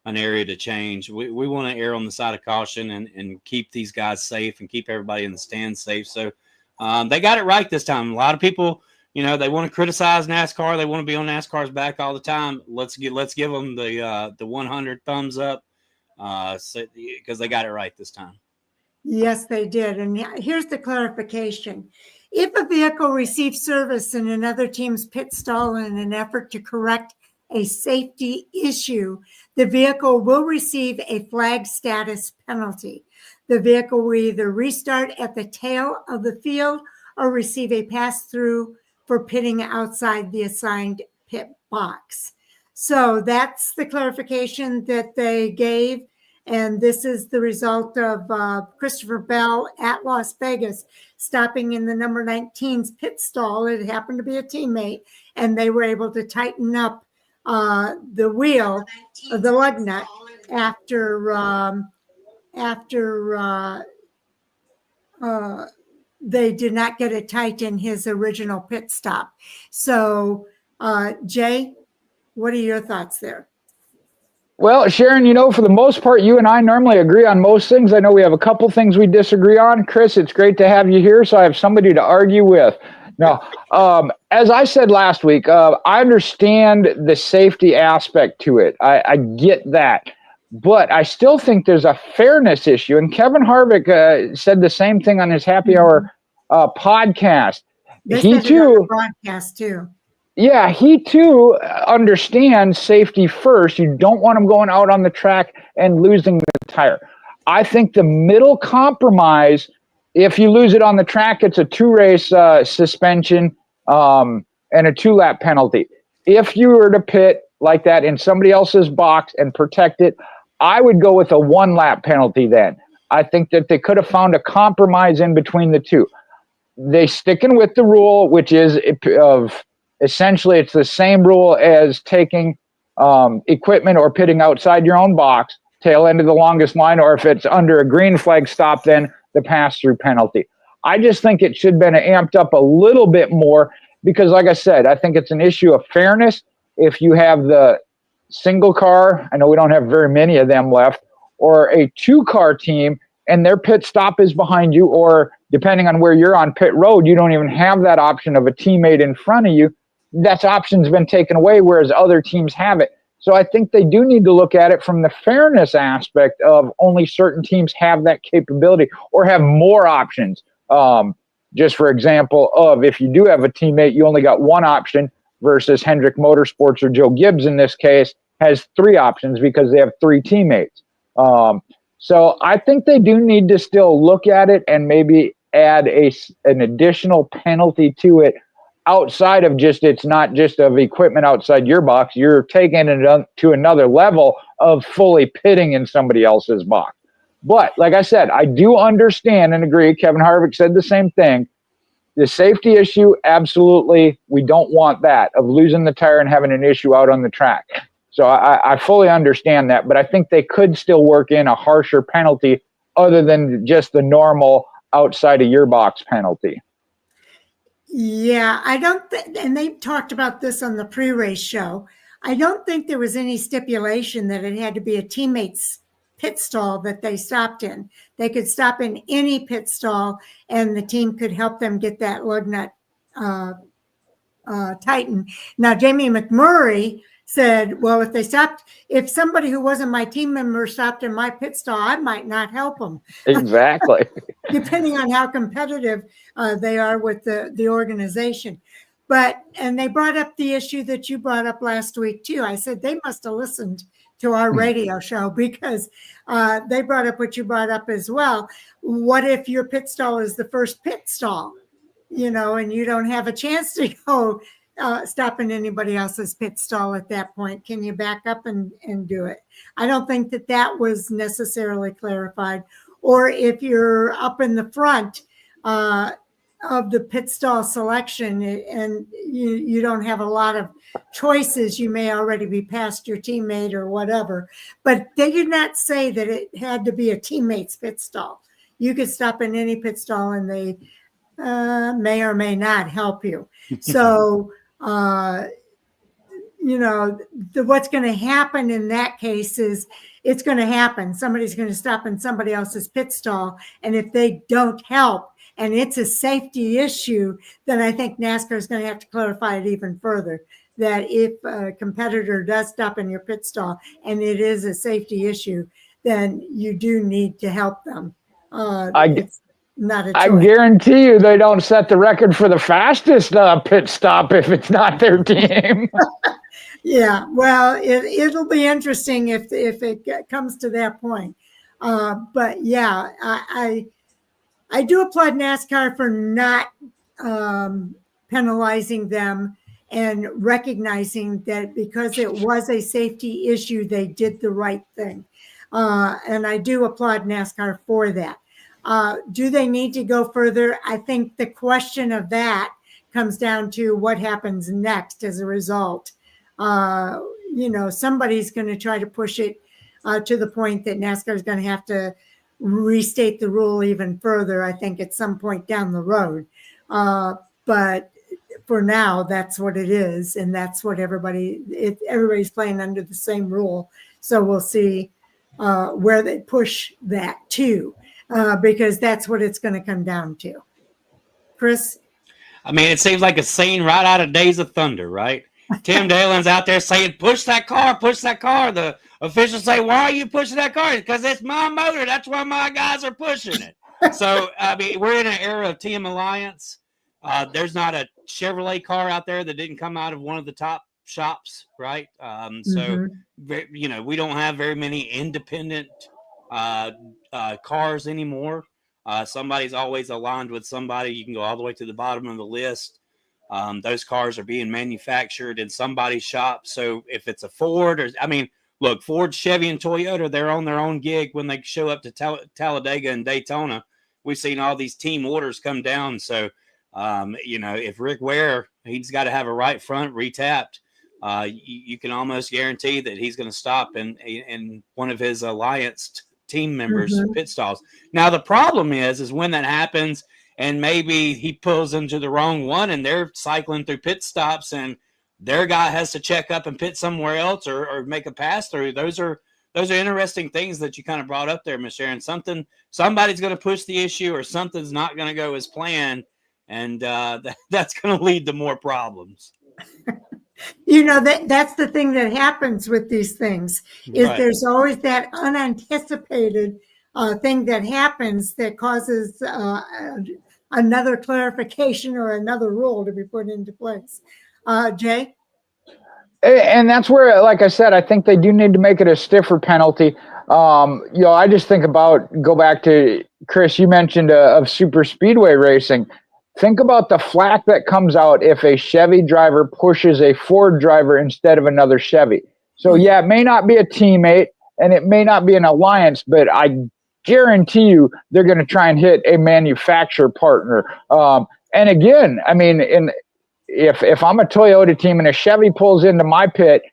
area to change. We want to err on the side of caution and keep these guys safe and keep everybody in the stands safe. So they got it right this time. A lot of people, they want to criticize NASCAR. They want to be on NASCAR's back all the time. Let's give them the 100 thumbs up because they got it right this time. Yes, they did. And here's the clarification. If a vehicle receives service in another team's pit stall in an effort to correct a safety issue, the vehicle will receive a flag status penalty. The vehicle will either restart at the tail of the field or receive a pass-through for pitting outside the assigned pit box. So that's the clarification that they gave. And this is the result of Christopher Bell at Las Vegas stopping in the number 19's pit stall. It happened to be a teammate, and they were able to tighten up the wheel, the lug nut, after they did not get it tight in his original pit stop. So, Jay, what are your thoughts there? Well, Sharon, for the most part, you and I normally agree on most things. I know we have a couple things we disagree on. Chris, it's great to have you here, so I have somebody to argue with. Now, as I said last week, I understand the safety aspect to it. I get that. But I still think there's a fairness issue. And Kevin Harvick said the same thing on his Happy Hour podcast. He too. Broadcast too. Yeah, he too understands safety first. You don't want him going out on the track and losing the tire. I think the middle compromise, if you lose it on the track, it's a 2-race suspension and a 2-lap penalty. If you were to pit like that in somebody else's box and protect it, I would go with a 1-lap penalty then. I think that they could have found a compromise in between the two. They sticking with the rule, which is of essentially it's the same rule as taking equipment or pitting outside your own box, tail end of the longest line, or if it's under a green flag stop, then the pass-through penalty. I just think it should have been amped up a little bit more because, like I said, I think it's an issue of fairness. If you have the single car, I know we don't have very many of them left, or a 2-car team and their pit stop is behind you, or depending on where you're on pit road, you don't even have that option of a teammate in front of you. That option's been taken away, whereas other teams have it. So I think they do need to look at it from the fairness aspect of only certain teams have that capability or have more options. Just for example, of if you do have a teammate, you only got one option versus Hendrick Motorsports or Joe Gibbs in this case has 3 options because they have 3 teammates. So I think they do need to still look at it and maybe add an additional penalty to it outside of just, it's not just of equipment outside your box. You're taking it to another level of fully pitting in somebody else's box. But like I said, I do understand and agree. Kevin Harvick said the same thing. The safety issue, absolutely, we don't want that, of losing the tire and having an issue out on the track. So I fully understand that, but I think they could still work in a harsher penalty other than just the normal outside of your box penalty. Yeah, I don't and they talked about this on the pre-race show. I don't think there was any stipulation that it had to be a teammate's pit stall that they stopped in. They could stop in any pit stall and the team could help them get that lug nut tightened. Now, Jamie McMurray said, well, if somebody who wasn't my team member stopped in my pit stall, I might not help them. Exactly. Depending on how competitive they are with the organization. And they brought up the issue that you brought up last week too. I said, they must have listened to our radio show, because they brought up what you brought up as well. What if your pit stall is the first pit stall, and you don't have a chance to go stop in anybody else's pit stall at that point? Can you back up and do it? I don't think that was necessarily clarified. Or if you're up in the front of the pit stall selection and you don't have a lot of choices, you may already be past your teammate or whatever. But they did not say that it had to be a teammate's pit stall. You could stop in any pit stall and they may or may not help you. So, what's going to happen in that case is it's going to happen. Somebody's going to stop in somebody else's pit stall. And if they don't help and it's a safety issue, then I think NASCAR is going to have to clarify it even further, that if a competitor does stop in your pit stall and it is a safety issue, then you do need to help them. It's not a choice. I guarantee you they don't set the record for the fastest pit stop if it's not their team. Yeah, well, it'll be interesting if it comes to that point. But yeah, I do applaud NASCAR for not penalizing them and recognizing that because it was a safety issue, they did the right thing. And I do applaud NASCAR for that. Do they need to go further? I think the question of that comes down to what happens next as a result. Somebody's going to try to push it to the point that NASCAR is going to have to restate the rule even further, I think, at some point down the road. But for now, that's what it is. And that's what everybody's playing under the same rule. So we'll see where they push that to, because that's what it's going to come down to. Chris? I mean, it seems like a scene right out of Days of Thunder, right? Tim Dillon's out there saying, push that car, push that car. The officials say, why are you pushing that car? Because it's my motor. That's why my guys are pushing it. So, I mean, we're in an era of Team Alliance. There's not a Chevrolet car out there that didn't come out of one of the top shops, right? So, we don't have very many independent cars anymore. Somebody's always aligned with somebody. You can go all the way to the bottom of the list. Those cars are being manufactured in somebody's shop. So if it's a Ford look, Ford, Chevy, and Toyota, they're on their own gig when they show up to Talladega and Daytona. We've seen all these team orders come down. So, if Rick Ware, he's got to have a right front retapped. You can almost guarantee that he's going to stop in one of his alliance team members' pit stalls. Now, the problem is when that happens, and maybe he pulls into the wrong one and they're cycling through pit stops and their guy has to check up and pit somewhere else or make a pass through. Those are interesting things that you kind of brought up there, Miss Sharon. Somebody's going to push the issue or something's not going to go as planned. And that's going to lead to more problems. That's the thing that happens with these things is Right. There's always that unanticipated thing that happens that causes another clarification or another rule to be put into place. Jay? And that's where, like I said, I think they do need to make it a stiffer penalty. I just think go back to Chris, you mentioned of super speedway racing. think about the flack that comes out if a Chevy driver pushes a Ford driver instead of another Chevy. So yeah, it may not be a teammate and it may not be an alliance, but I guarantee you they're going to try and hit a manufacturer partner. And again, I mean, if I'm a Toyota team and a Chevy pulls into my pit,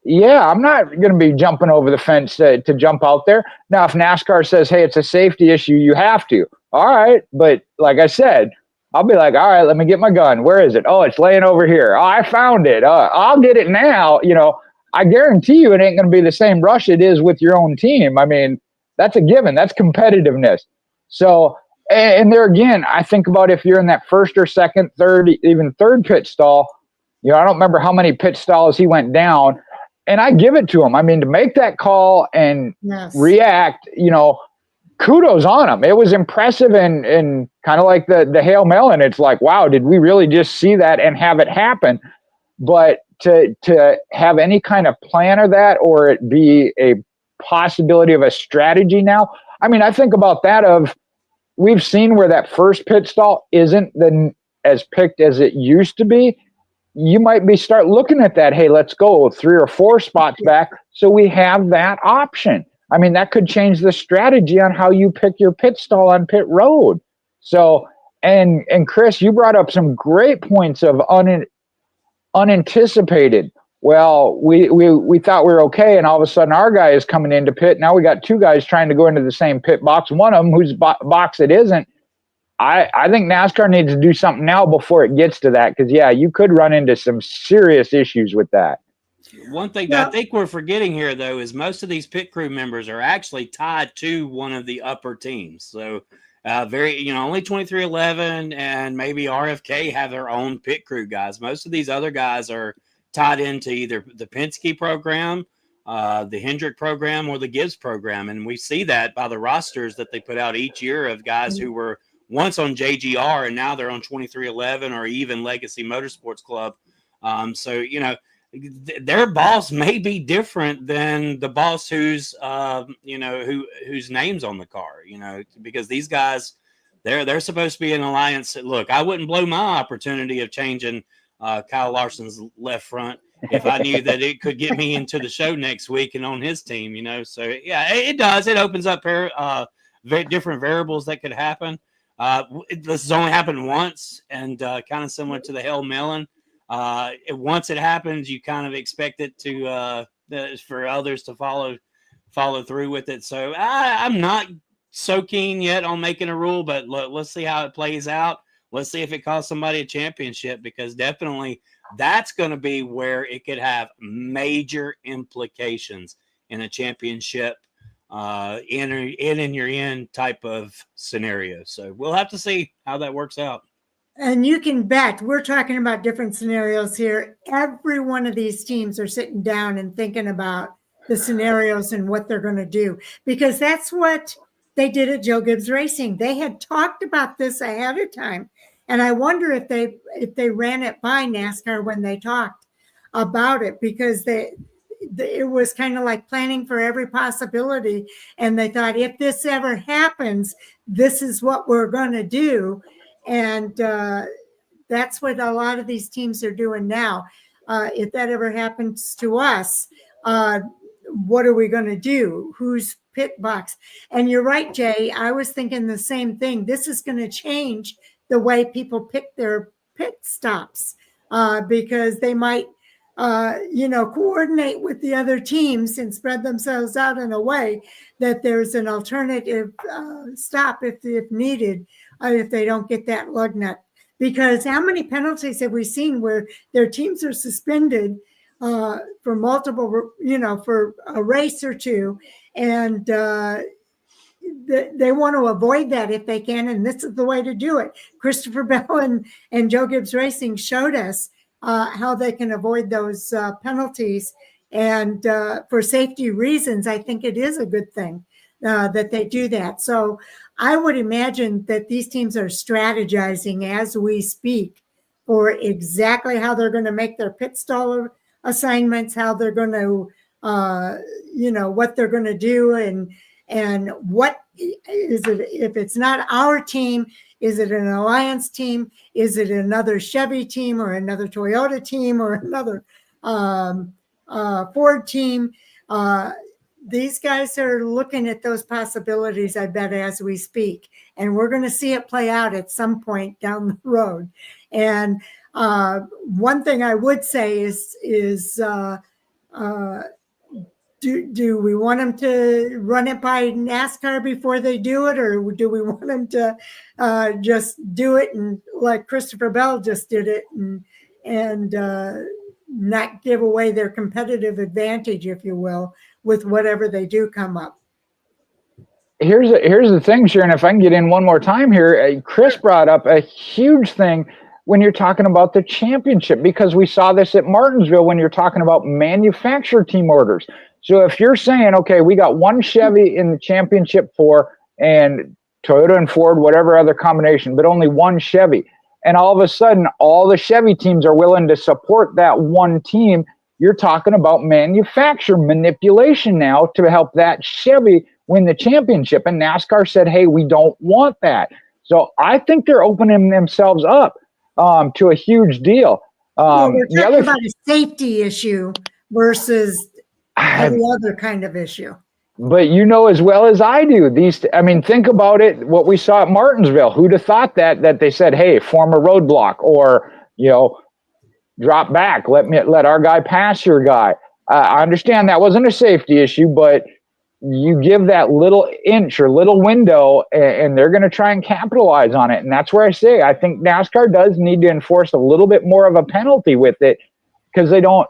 yeah, I'm not going to be jumping over the fence to jump out there. Now, if NASCAR says, hey, it's a safety issue, you have to. All right. But like I said, I'll be like, all right, let me get my gun. Where is it? Oh, it's laying over here. Oh, I found it. I'll get it now. You know, I guarantee you it ain't going to be the same rush it is with your own team. I mean, that's a given. That's competitiveness. So, and there again, I think about if you're in that first or second, third, even third pit stall, you know, I don't remember how many pit stalls he went down. And I give it to him. I mean, to make that call and react, you know, kudos on him. It was impressive and kind of like the Hail Melon. It's like, wow, did we really just see that and have it happen? But to have any kind of plan of that, or it be a possibility of a strategy now. I mean, I think about that of, we've seen where that first pit stall isn't as picked as it used to be. You might start looking at that. Hey, let's go 3 or 4 spots back. So we have that option. I mean, that could change the strategy on how you pick your pit stall on pit road. So, and Chris, you brought up some great points of unanticipated. Well, we thought we were okay, and all of a sudden our guy is coming into pit. Now we got 2 guys trying to go into the same pit box. One of them whose box it isn't. I think NASCAR needs to do something now before it gets to that, because, yeah, you could run into some serious issues with that. One thing that I think we're forgetting here, though, is most of these pit crew members are actually tied to one of the upper teams. So, only 2311 and maybe RFK have their own pit crew guys. Most of these other guys are tied into either the Penske program, the Hendrick program, or the Gibbs program. And we see that by the rosters that they put out each year of guys who were once on JGR and now they're on 2311 or even Legacy Motorsports Club. So, you know, their boss may be different than the boss whose name's on the car, you know, because these guys, they're supposed to be an alliance. Look, I wouldn't blow my opportunity of changing Kyle Larson's left front if I knew that it could get me into the show next week and on his team, you know. So yeah, it does. It opens up different variables that could happen. This has only happened once, and kind of similar to the Hail Melon. Once it happens, you kind of expect it to for others to follow through with it. So I'm not so keen yet on making a rule, but let's see how it plays out. Let's see if it costs somebody a championship, because definitely that's going to be where it could have major implications in a championship in your end type of scenario. So we'll have to see how that works out. And you can bet we're talking about different scenarios here. Every one of these teams are sitting down and thinking about the scenarios and what they're going to do, because that's what they did at Joe Gibbs Racing. They had talked about this ahead of time. And I wonder if they ran it by NASCAR when they talked about it, because it was kind of like planning for every possibility. And they thought, if this ever happens, this is what we're going to do. And that's what a lot of these teams are doing now. If that ever happens to us, what are we going to do? Whose pit box? And you're right, Jay. I was thinking the same thing. This is going to change the way people pick their pit stops, because they might coordinate with the other teams and spread themselves out in a way that there's an alternative stop if needed, if they don't get that lug nut. Because how many penalties have we seen where their teams are suspended for multiple, for a race or two, and they want to avoid that if they can, and this is the way to do it. Christopher Bell and Joe Gibbs Racing showed us how they can avoid those penalties. And for safety reasons, I think it is a good thing that they do that. So I would imagine that these teams are strategizing as we speak for exactly how they're going to make their pit stall assignments, how they're going to, what they're going to do, and what is it, if it's not our team, Is it an Alliance team? Is it another Chevy team or another Toyota team or another Ford team? These guys are looking at those possibilities, I bet, as we speak. And we're going to see it play out at some point down the road. And one thing I would say is do we want them to run it by NASCAR before they do it, or do we want them to just do it and like Christopher Bell just did it and not give away their competitive advantage, if you will, with whatever they do come up? Here's the thing, Sharon, if I can get in one more time here. Chris brought up a huge thing when you're talking about the championship, because we saw this at Martinsville when you're talking about manufacturer team orders. So if you're saying, okay, we got one Chevy in the championship 4 and Toyota and Ford, whatever other combination, but only one Chevy, and all of a sudden all the Chevy teams are willing to support that one team, you're talking about manufacturer manipulation now to help that Chevy win the championship. And NASCAR said, hey, we don't want that. So I think they're opening themselves up to a huge deal. Well, we're talking about a safety issue versus any other kind of issue. But you know as well as I do, think about it, what we saw at Martinsville. Who'd have thought that they said, hey, form a roadblock, or, drop back, let our guy pass your guy. I understand that wasn't a safety issue, but you give that little inch or little window and they're going to try and capitalize on it. And that's where I say, I think NASCAR does need to enforce a little bit more of a penalty with it, because they don't,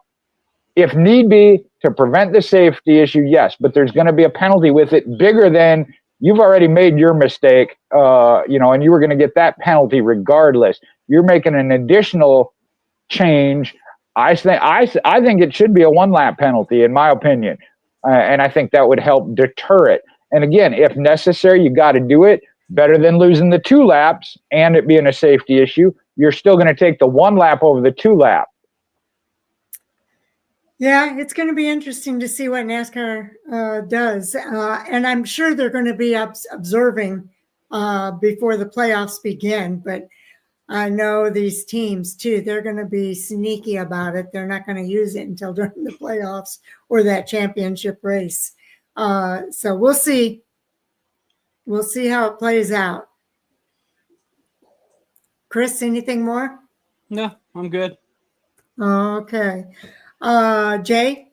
if need be, to prevent the safety issue, yes, but there's going to be a penalty with it bigger than you've already made your mistake, and you were going to get that penalty regardless. You're making an additional change. I think it should be a 1-lap penalty, in my opinion, and I think that would help deter it. And again, if necessary, you got to do it. Better than losing the 2 laps and it being a safety issue. You're still going to take the 1 lap over the 2 lap. Yeah, it's going to be interesting to see what NASCAR does. And I'm sure they're going to be observing before the playoffs begin. But I know these teams, too, they're going to be sneaky about it. They're not going to use it until during the playoffs or that championship race. So we'll see. We'll see how it plays out. Chris, anything more? No, I'm good. Okay. Jay?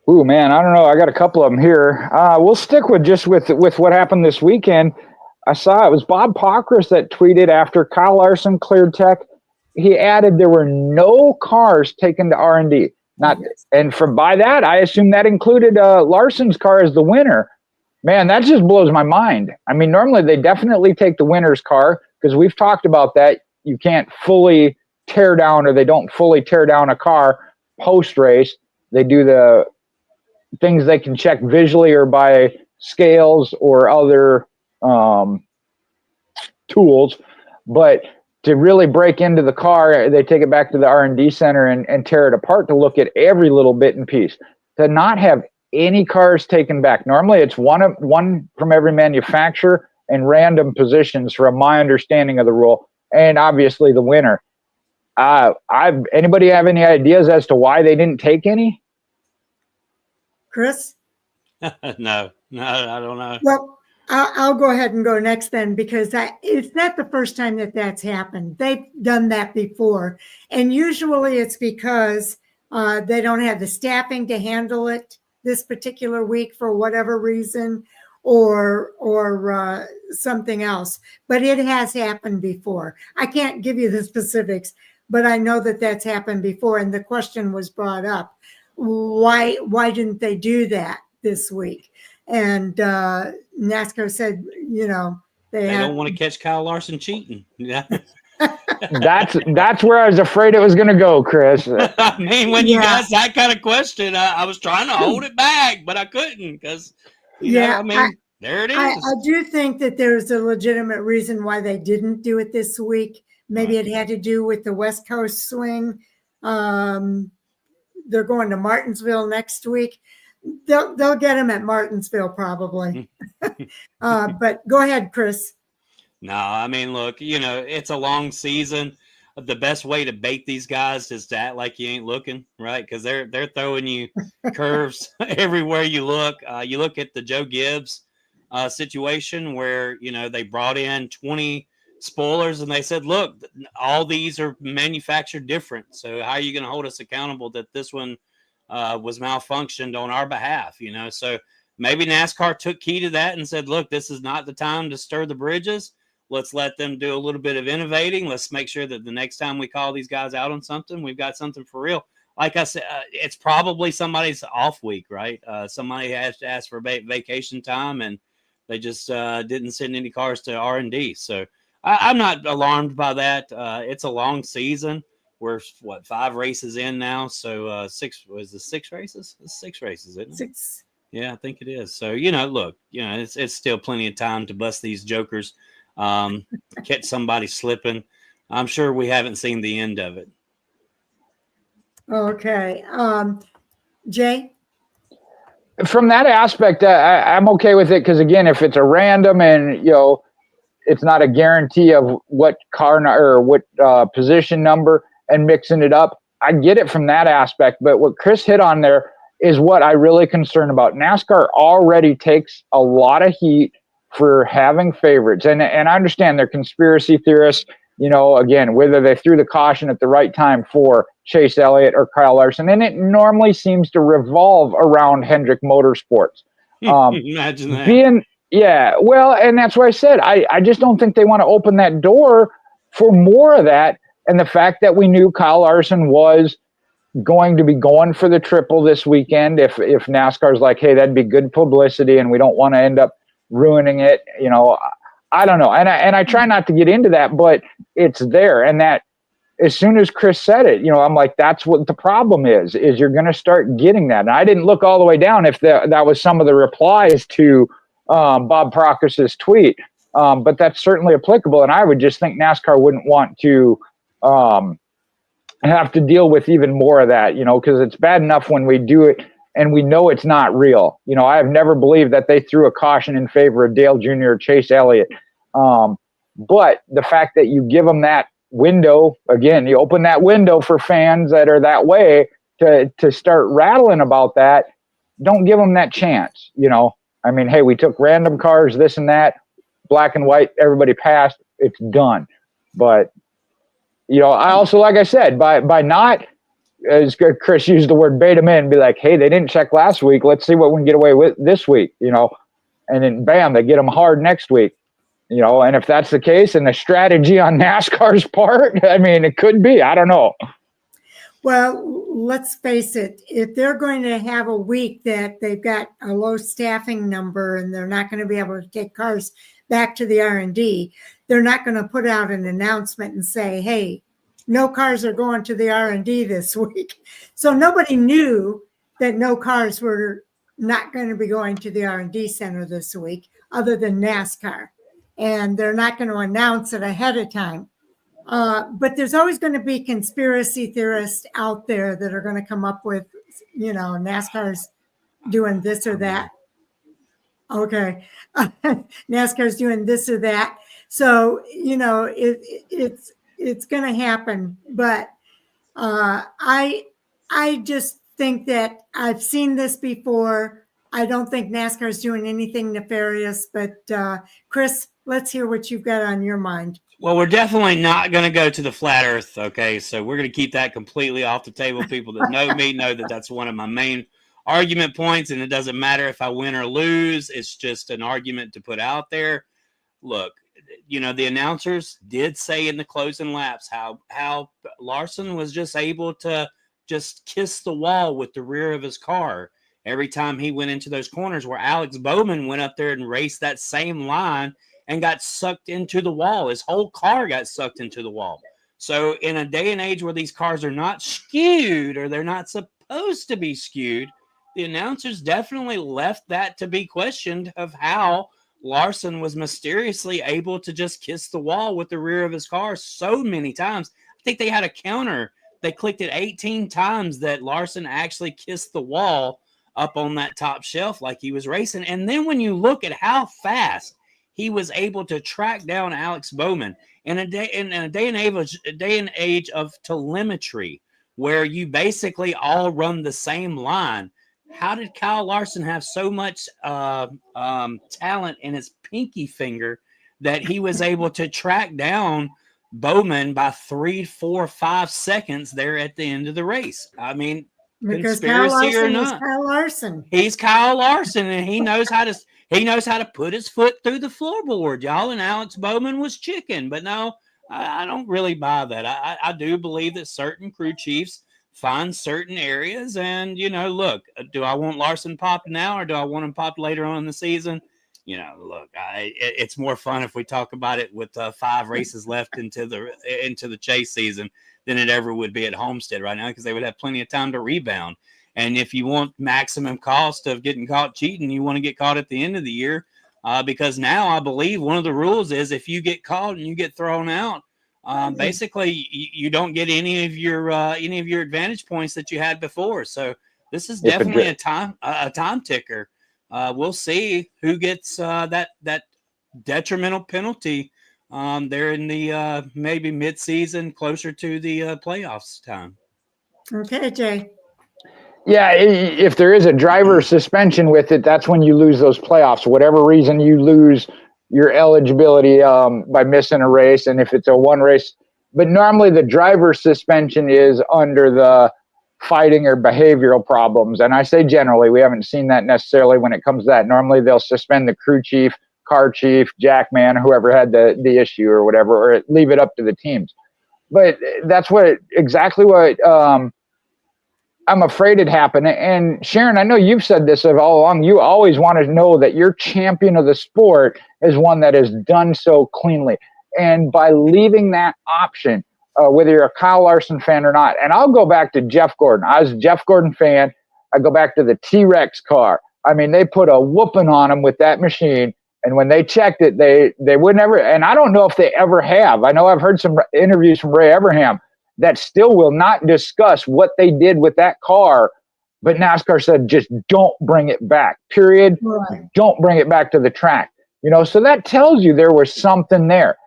Ooh, man, I don't know. I got a couple of them here. We'll stick with what happened this weekend. I saw it was Bob Pockris that tweeted after Kyle Larson cleared tech. He added there were no cars taken to R&D. And by that, I assume that included Larson's car as the winner. Man, that just blows my mind. I mean, normally they definitely take the winner's car, because we've talked about that. You can't fully tear down, or they don't fully tear down a car post-race. They do the things they can check visually or by scales or other tools. But to really break into the car, they take it back to the R&D center and tear it apart to look at every little bit and piece. To not have any cars taken back. Normally it's one from every manufacturer and random positions, from my understanding of the rule, and obviously the winner. Anybody have any ideas as to why they didn't take any? Chris? No, I don't know. Well, I'll go ahead and go next then, because it's not the first time that's happened. They've done that before. And usually it's because they don't have the staffing to handle it this particular week for whatever reason, or something else. But it has happened before. I can't give you the specifics, but I know that's happened before. And the question was brought up, why didn't they do that this week? And NASCAR said, they don't want to catch Kyle Larson cheating. Yeah. That's where I was afraid it was going to go, Chris. I mean, when you asked that kind of question, I was trying to hold it back, but I couldn't, because, there it is. I do think that there's a legitimate reason why they didn't do it this week. Maybe it had to do with the West Coast swing. They're going to Martinsville next week. They'll get him at Martinsville probably. But go ahead, Chris. No, I mean, look, it's a long season. The best way to bait these guys is to act like you ain't looking, right? Because they're throwing you curves everywhere you look. You look at the Joe Gibbs situation where they brought in 20 spoilers and they said, "Look, all these are manufactured different. So how are you going to hold us accountable that this one was malfunctioned on our behalf?" So maybe NASCAR took key to that and said, "Look, this is not the time to stir the bridges. Let's let them do a little bit of innovating. Let's make sure that the next time we call these guys out on something, we've got something for real." Like I said, it's probably somebody's off week, right? Somebody has to ask for vacation time, and they just didn't send any cars to R&D. So I'm not alarmed by that. It's a long season. We're 5 races in now, so 6 races? It's 6 races, isn't it? 6. Yeah, I think it is. So look, it's still plenty of time to bust these jokers. Catch somebody slipping. I'm sure we haven't seen the end of it. Okay. Jay? From that aspect, I'm okay with it because, again, if it's a random and, it's not a guarantee of what car or what position number and mixing it up, I get it from that aspect. But what Chris hit on there is what I really concerned about. NASCAR already takes a lot of heat for having favorites. And I understand they're conspiracy theorists, again, whether they threw the caution at the right time for Chase Elliott or Kyle Larson. And it normally seems to revolve around Hendrick Motorsports. Imagine that. And that's what I said. I just don't think they want to open that door for more of that. And the fact that we knew Kyle Larson was going to be going for the triple this weekend, if NASCAR's like, hey, that'd be good publicity and we don't want to end up ruining it, I don't know. And I try not to get into that, but it's there. And that as soon as Chris said it, I'm like, that's what the problem is you're going to start getting that. And I didn't look all the way down if that was some of the replies to Bob Proctor's tweet. But that's certainly applicable. And I would just think NASCAR wouldn't want to have to deal with even more of that, because it's bad enough when we do it and we know it's not real. I have never believed that they threw a caution in favor of Dale Jr. or Chase Elliott. But the fact that you give them that window, again, you open that window for fans that are that way to start rattling about that, don't give them that chance. I mean, hey, we took random cars, this and that, black and white, everybody passed, it's done. But, I also, like I said, by not, as Chris used the word bait them in, be like, hey, they didn't check last week. Let's see what we can get away with this week, and then bam, they get them hard next week, and if that's the case and the strategy on NASCAR's part, I mean, it could be, I don't know. Well, let's face it, if they're going to have a week that they've got a low staffing number and they're not going to be able to take cars back to the R&D, they're not going to put out an announcement and say, hey, no cars are going to the R&D this week. So nobody knew that no cars were not going to be going to the R&D center this week other than NASCAR. And they're not going to announce it ahead of time. But there's always going to be conspiracy theorists out there that are going to come up with, NASCAR's doing this or that. Okay. NASCAR's doing this or that. So, it's going to happen. But I just think that I've seen this before. I don't think NASCAR's doing anything nefarious. But Chris, let's hear what you've got on your mind. Well, we're definitely not going to go to the flat earth. Okay. So we're going to keep that completely off the table. People that know me know that that's one of my main argument points. And it doesn't matter if I win or lose. It's just an argument to put out there. Look, the announcers did say in the closing laps how Larson was just able to just kiss the wall with the rear of his car every time he went into those corners, where Alex Bowman went up there and raced that same line and got sucked into the wall. His whole car got sucked into the wall. So in a day and age where these cars are not skewed, or they're not supposed to be skewed, the announcers definitely left that to be questioned of how Larson was mysteriously able to just kiss the wall with the rear of his car so many times. I think they had a counter. They clicked it 18 times that Larson actually kissed the wall up on that top shelf like he was racing. And then when you look at how fast he was able to track down Alex Bowman in a day and age of telemetry, where you basically all run the same line. How did Kyle Larson have so much talent in his pinky finger that he was able to track down Bowman by 3, 4, 5 seconds there at the end of the race? I mean, because Kyle conspiracy or Larson is not, Kyle Larson. he's Kyle Larson, and he knows how to put his foot through the floorboard, y'all. And Alex Bowman was chicken, but no, I don't really buy that. I do believe that certain crew chiefs find certain areas, and look, do I want Larson popped now, or do I want him popped later on in the season? Look, it's more fun if we talk about it with 5 races left into the chase season than it ever would be at Homestead right now, because they would have plenty of time to rebound. And if you want maximum cost of getting caught cheating, you want to get caught at the end of the year, because now I believe one of the rules is if you get caught and you get thrown out, basically you don't get any of your advantage points that you had before. So this is definitely a time ticker. We'll see who gets that detrimental penalty there in the maybe mid-season, closer to the playoffs time. Okay, Jay. Yeah, if there is a driver suspension with it, that's when you lose those playoffs. Whatever reason you lose your eligibility by missing a race, and if it's a one race. But normally the driver suspension is under the fighting or behavioral problems. And I say generally, we haven't seen that necessarily when it comes to that. Normally they'll suspend the crew chief, car chief, jackman, whoever had the issue or whatever, or leave it up to the teams. But that's exactly what I'm afraid it happened. And Sharon, I know you've said this all along. You always want to know that your champion of the sport is one that has done so cleanly. And by leaving that option, whether you're a Kyle Larson fan or not, and I'll go back to Jeff Gordon. I was a Jeff Gordon fan. I go back to the T-Rex car. I mean, they put a whooping on him with that machine. And when they checked it, they would never, and I don't know if they ever have. I know I've heard some interviews from Ray Abraham that still will not discuss what they did with that car. But NASCAR said, just don't bring it back, period. Right. Don't bring it back to the track. So that tells you there was something there.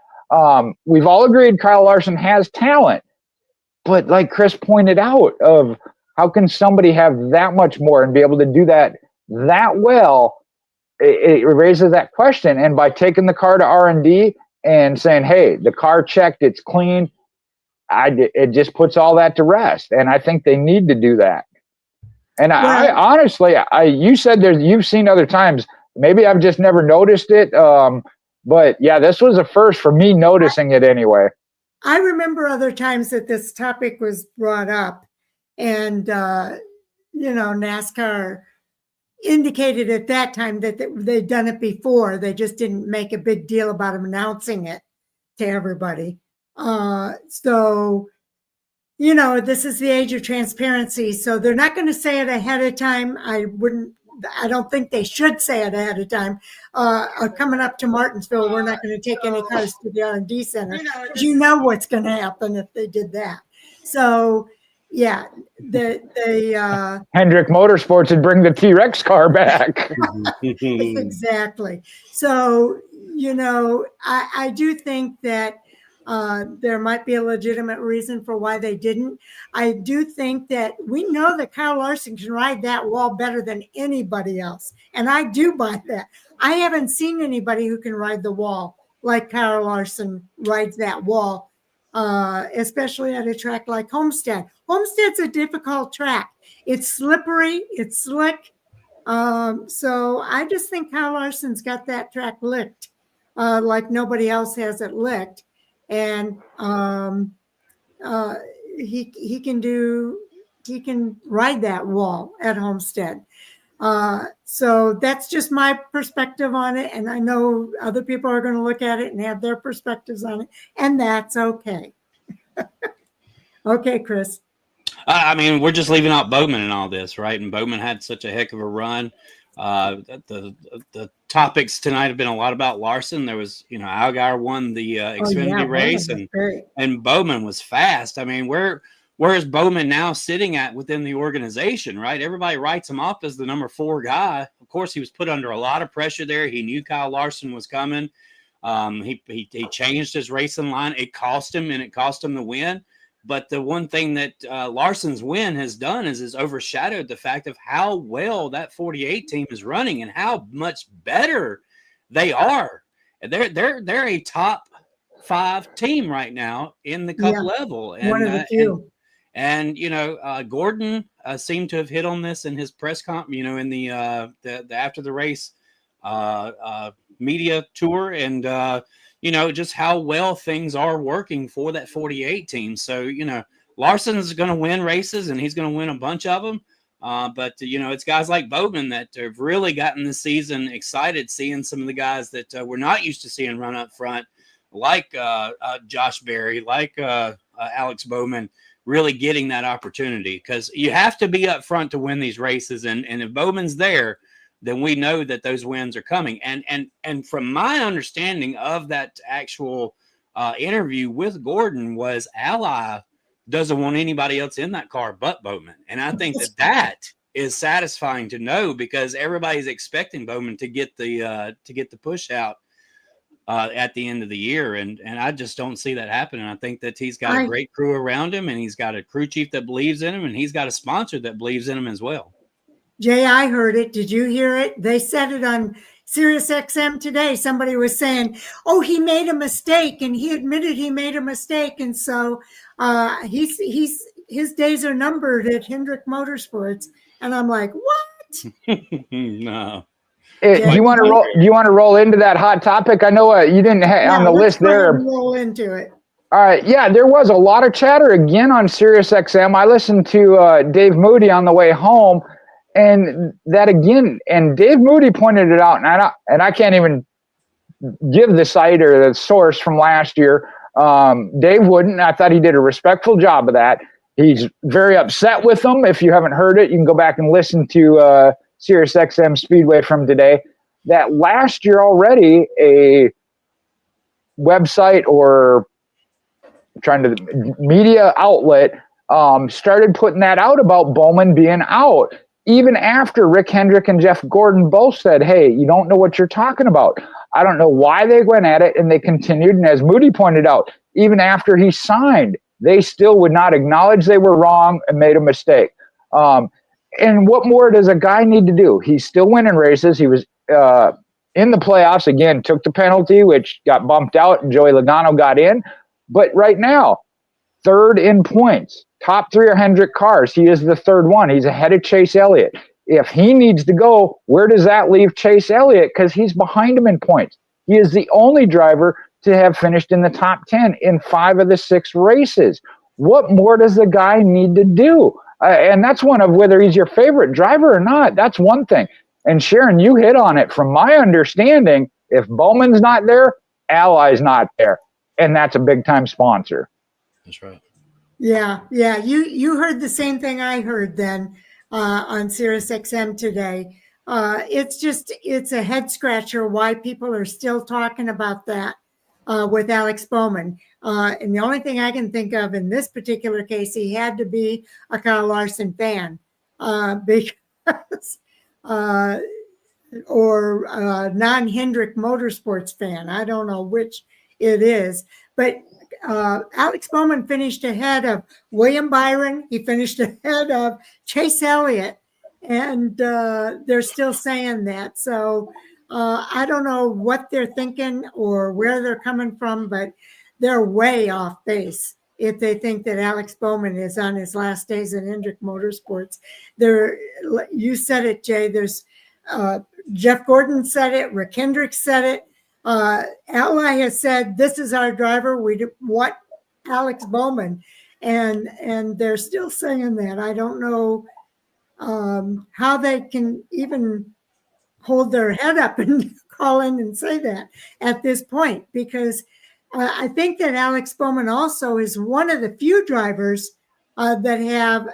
We've all agreed Kyle Larson has talent, but like Chris pointed out, of how can somebody have that much more and be able to do that well? It raises that question. And by taking the car to R&D and saying, hey, the car checked, it's clean, it just puts all that to rest. And I think they need to do that. And I honestly, you said you've seen other times, maybe I've just never noticed it. But yeah, this was a first for me noticing it anyway. I remember other times that this topic was brought up, and NASCAR indicated at that time that they'd done it before. They just didn't make a big deal about them announcing it to everybody. So this is the age of transparency. So they're not going to say it ahead of time. I don't think they should say it ahead of time. Coming up to Martinsville, we're not going to take any cars to the R&D center. You know what's going to happen if they did that. So, yeah, Hendrick Motorsports would bring the T-Rex car back. Exactly. So, I do think that there might be a legitimate reason for why they didn't. I do think that we know that Kyle Larson can ride that wall better than anybody else. And I do buy that. I haven't seen anybody who can ride the wall like Kyle Larson rides that wall, especially at a track like Homestead. Homestead's a difficult track. It's slippery. It's slick. So I just think Kyle Larson's got that track licked like nobody else has it licked. And he can ride that wall at Homestead. So that's just my perspective on it. And I know other people are going to look at it and have their perspectives on it, and that's okay. Okay, Chris. I mean, we're just leaving out Bowman in all this, right? And Bowman had such a heck of a run. The topics tonight have been a lot about Larson. There was, Allgaier won the Xfinity race, and Bowman was fast. I mean, where where's Bowman now sitting at within the organization, right? Everybody writes him up as the number 4 guy. Of course, he was put under a lot of pressure there. He knew Kyle Larson was coming. He changed his racing line. It cost him, and it cost him the win. But the one thing that Larson's win has done is overshadowed the fact of how well that 48 team is running and how much better they are. They're a top 5 team right now in the Cup level. And, one of the few. And Gordon seemed to have hit on this in his press conference, in the after the race media tour, and just how well things are working for that 48 team. So Larson's going to win races, and he's going to win a bunch of them. But it's guys like Bowman that have really gotten this season excited, seeing some of the guys that we're not used to seeing run up front, like Josh Berry, like Alex Bowman, really getting that opportunity, because you have to be up front to win these races. And if Bowman's there, then we know that those wins are coming. And from my understanding of that actual interview with Gordon was Ally doesn't want anybody else in that car but Bowman. And I think that is satisfying to know, because everybody's expecting Bowman to get the push out at the end of the year. And I just don't see that happening. I think that he's got a great crew around him, and he's got a crew chief that believes in him, and he's got a sponsor that believes in him as well. Jay, I heard it. Did you hear it? They said it on Sirius XM today. Somebody was saying, oh, he made a mistake, and he admitted he made a mistake. And so his days are numbered at Hendrick Motorsports. And I'm like, what? No. Do you want to roll into that hot topic? I know you didn't on the list there. Roll into it. All right. Yeah, there was a lot of chatter again on Sirius XM. I listened to Dave Moody on the way home, and that again. And Dave Moody pointed it out, and I can't even give the site or the source from last year. Dave wouldn't. I thought he did a respectful job of that. He's very upset with them. If you haven't heard it, you can go back and listen to Sirius XM Speedway from today. That last year already, a website or media outlet started putting that out about Bowman being out, even after Rick Hendrick and Jeff Gordon both said, hey, you don't know what you're talking about. I don't know why they went at it, and they continued. And as Moody pointed out, even after he signed, they still would not acknowledge they were wrong and made a mistake. And what more does a guy need to do? He's still winning races. He was in the playoffs again, took the penalty, which got bumped out, and Joey Logano got in. But right now, 3rd in points. Top 3 are Hendrick cars. He is the 3rd one. He's ahead of Chase Elliott. If he needs to go, where does that leave Chase Elliott? Because he's behind him in points. He is the only driver to have finished in the top 10 in 5 of the 6 races. What more does the guy need to do? And that's one of whether he's your favorite driver or not. That's one thing. And Sharon, you hit on it. From my understanding, if Bowman's not there, Ally's not there. And that's a big-time sponsor. That's right. Yeah. You heard the same thing I heard then on Sirius XM today. It's a head scratcher why people are still talking about that with Alex Bowman. And the only thing I can think of in this particular case, he had to be a Kyle Larson fan because or non-Hendrick Motorsports fan. I don't know which it is, but Alex Bowman finished ahead of William Byron. He finished ahead of Chase Elliott, and they're still saying that. So I don't know what they're thinking or where they're coming from, but they're way off base if they think that Alex Bowman is on his last days in Hendrick Motorsports. You said it, Jay. There's Jeff Gordon said it. Rick Hendrick said it. Ally has said, this is our driver. We want Alex Bowman. And they're still saying that. I don't know how they can even hold their head up and call in and say that at this point, because I think that Alex Bowman also is one of the few drivers that have,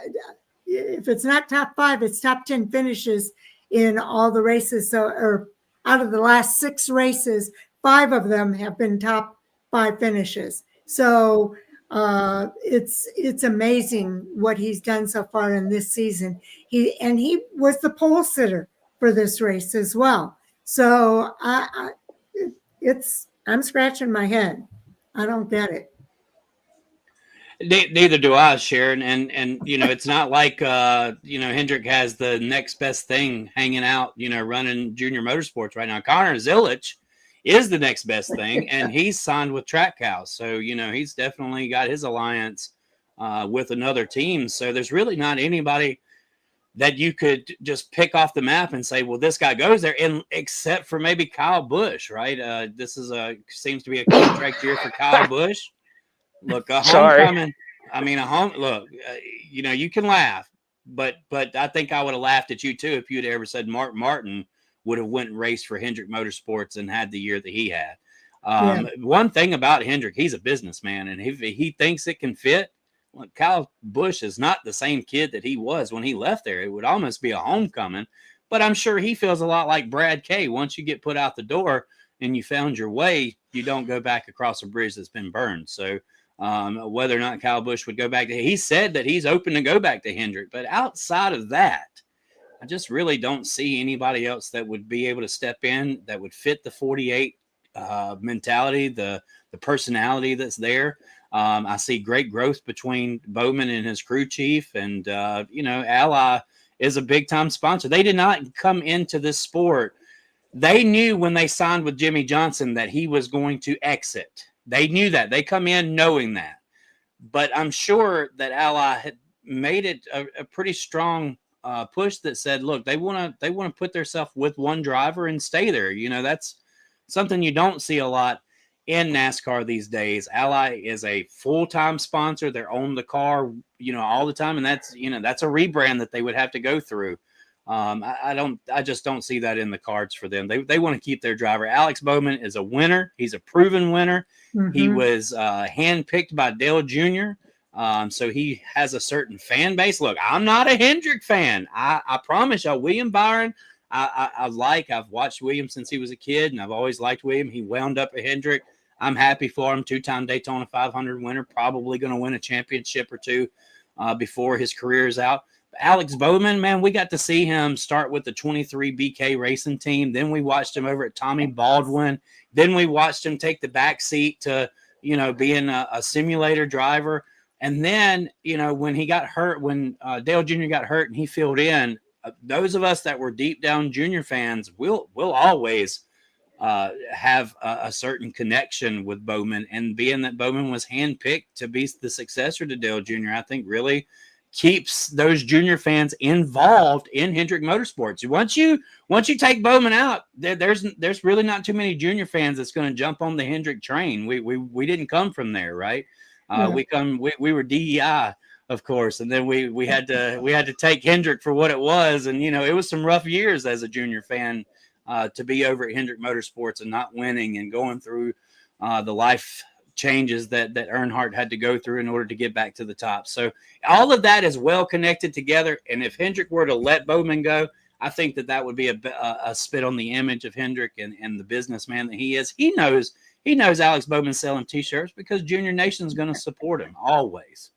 if it's not top 5, it's top 10 finishes in all the races. So, or out of the last 6 races, 5 of them have been top 5 finishes. So It's amazing what he's done so far in this season. He was the pole sitter for this race as well. So I'm scratching my head. I don't get it. Neither do I, Sharon. And it's not like Hendrick has the next best thing hanging out, running junior motorsports right now. Connor Zillich is the next best thing, and he's signed with Trackhouse. So, he's definitely got his alliance with another team. So there's really not anybody that you could just pick off the map and say, well, this guy goes there, and except for maybe Kyle Busch, right? This seems to be a contract year for Kyle Busch. Look, a homecoming. I mean, you can laugh, but I think I would have laughed at you too if you'd ever said Mark Martin would have went and raced for Hendrick Motorsports and had the year that he had. One thing about Hendrick, he's a businessman, and if he thinks it can fit, look, Kyle Busch is not the same kid that he was when he left there. It would almost be a homecoming, but I'm sure he feels a lot like Brad Kay. Once you get put out the door and you found your way, you don't go back across a bridge that's been burned. So whether or not Kyle Busch would go back to, he said that he's open to go back to Hendrick, but outside of that, I just really don't see anybody else that would be able to step in that would fit the 48 mentality, the personality that's there. I see great growth between Bowman and his crew chief, and Ally is a big time sponsor. They did not come into this sport. They knew when they signed with Jimmy Johnson that he was going to exit. They knew that. They come in knowing that. But I'm sure that Ally had made it a pretty strong push that said, look, they want to put themselves with one driver and stay there. That's something you don't see a lot in NASCAR these days. Ally is a full-time sponsor. They're on the car, all the time. And that's a rebrand that they would have to go through. I just don't see that in the cards for them. They want to keep their driver. Alex Bowman is a winner. He's a proven winner. Mm-hmm. He was handpicked by Dale Jr. So he has a certain fan base. Look, I'm not a Hendrick fan. I promise you, William Byron, I've watched William since he was a kid, and I've always liked William. He wound up at Hendrick. I'm happy for him. 2-time Daytona 500 winner, probably going to win a championship or two before his career is out. Alex Bowman, man, we got to see him start with the 23 BK racing team. Then we watched him over at Tommy Baldwin. Then we watched him take the back seat to, being a simulator driver. And then, when he got hurt, when Dale Jr. got hurt and he filled in, those of us that were deep down junior fans will always have a certain connection with Bowman. And being that Bowman was handpicked to be the successor to Dale Jr., I think really keeps those junior fans involved in Hendrick Motorsports. Once you take Bowman out, there's really not too many junior fans that's going to jump on the Hendrick train. We didn't come from there, right? We were DEI, of course, and then we had to take Hendrick for what it was, and it was some rough years as a junior fan to be over at Hendrick Motorsports and not winning and going through the life changes that Earnhardt had to go through in order to get back to the top. So all of that is well connected together. And if Hendrick were to let Bowman go, I think that would be a spit on the image of Hendrick and the businessman that he is. He knows Alex Bowman's selling T-shirts because Junior Nation's going to support him always.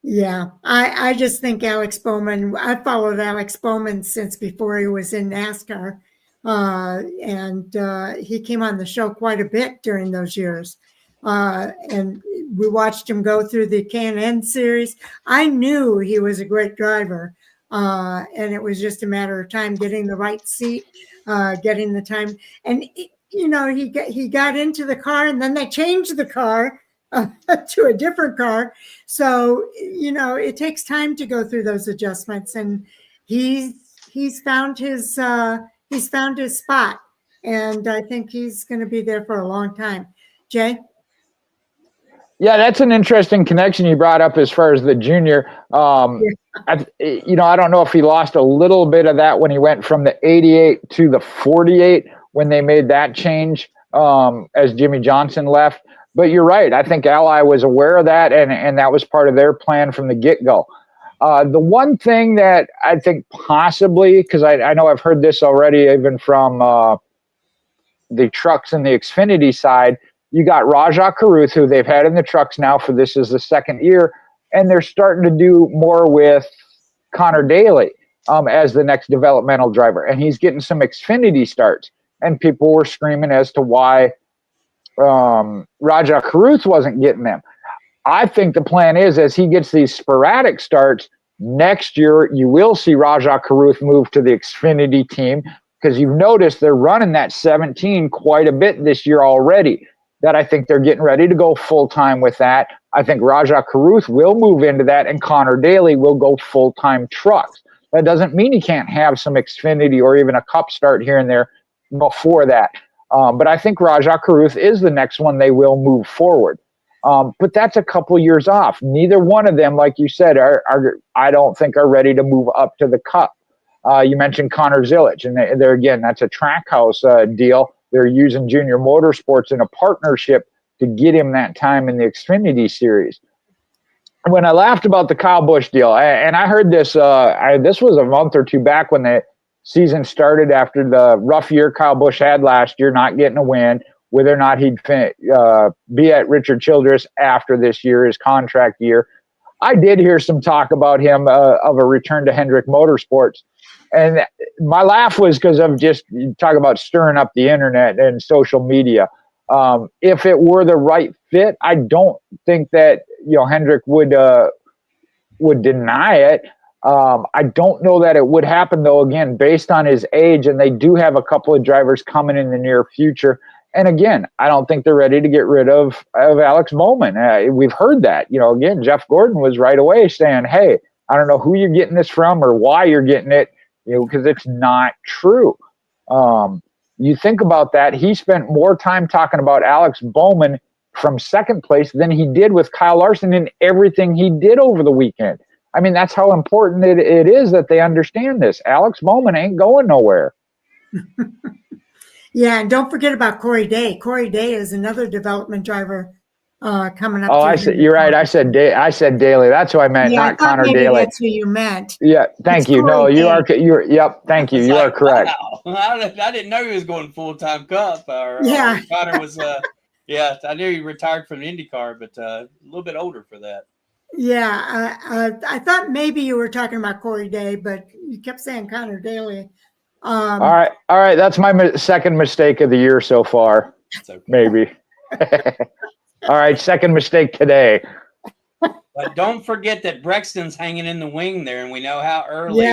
Yeah, I just think Alex Bowman, I followed Alex Bowman since before he was in NASCAR. And he came on the show quite a bit during those years. And we watched him go through the K&N series. I knew he was a great driver. And it was just a matter of time getting the right seat, getting the time. And, he got into the car and then they changed the car to a different car. So, it takes time to go through those adjustments. And he's found his spot, and I think he's going to be there for a long time. Jay? Yeah, that's an interesting connection you brought up as far as the junior. I don't know if he lost a little bit of that when he went from the 88 to the 48 when they made that change as Jimmy Johnson left. But you're right. I think Ally was aware of that, and that was part of their plan from the get-go. The one thing that I think possibly, because I know I've heard this already even from the trucks and the Xfinity side, You got Rajah Caruth, who they've had in the trucks now for this is the second year, and they're starting to do more with Connor Daly as the next developmental driver, and he's getting some Xfinity starts. And people were screaming as to why Rajah Caruth wasn't getting them. I think the plan is, as he gets these sporadic starts, next year you will see Rajah Caruth move to the Xfinity team, because you've noticed they're running that 17 quite a bit this year already. That I think they're getting ready to go full-time with that. I think Rajah Caruth will move into that, and Connor Daly will go full-time trucks. That doesn't mean he can't have some Xfinity or even a Cup start here and there before that. But I think Rajah Caruth is the next one they will move forward. But that's a couple years off. Neither one of them, like you said, are I don't think are ready to move up to the Cup. You mentioned Connor Zilic, and they're again, that's a Trackhouse deal. They're using Junior Motorsports in a partnership to get him that time in the Xfinity Series. When I laughed about the Kyle Busch deal, and I heard this, this was a month or two back when the season started after the rough year Kyle Busch had last year, not getting a win, whether or not he'd be at Richard Childress after this year, his contract year. I did hear some talk about him of a return to Hendrick Motorsports. And my laugh was because of just talk about stirring up the internet and social media. If it were the right fit, I don't think that Hendrick would deny it. I don't know that it would happen, though, again, based on his age, and they do have a couple of drivers coming in the near future. And again, I don't think they're ready to get rid of Alex Bowman. We've heard that. Again, Jeff Gordon was right away saying, hey, I don't know who you're getting this from or why you're getting it, because it's not true. You think about that. He spent more time talking about Alex Bowman from second place than he did with Kyle Larson in everything he did over the weekend. I mean, that's how important it is that they understand this. Alex Bowman ain't going nowhere. Yeah, and don't forget about Corey Day. Corey Day is another development driver coming up. Oh, you're right. I said Daly. That's who I meant, yeah, not Connor maybe Daly. That's who you meant. Yeah, thank you. No, yep, thank you. You are correct. Wow. I didn't know he was going full-time Cup. Yeah. Connor was, I knew he retired from IndyCar, but a little bit older for that. Yeah, I thought maybe you were talking about Corey Day, but you kept saying Connor Daly. All right. That's my second mistake of the year so far. Okay. Maybe. All right, second mistake today. But don't forget that Brexton's hanging in the wing there, and we know how early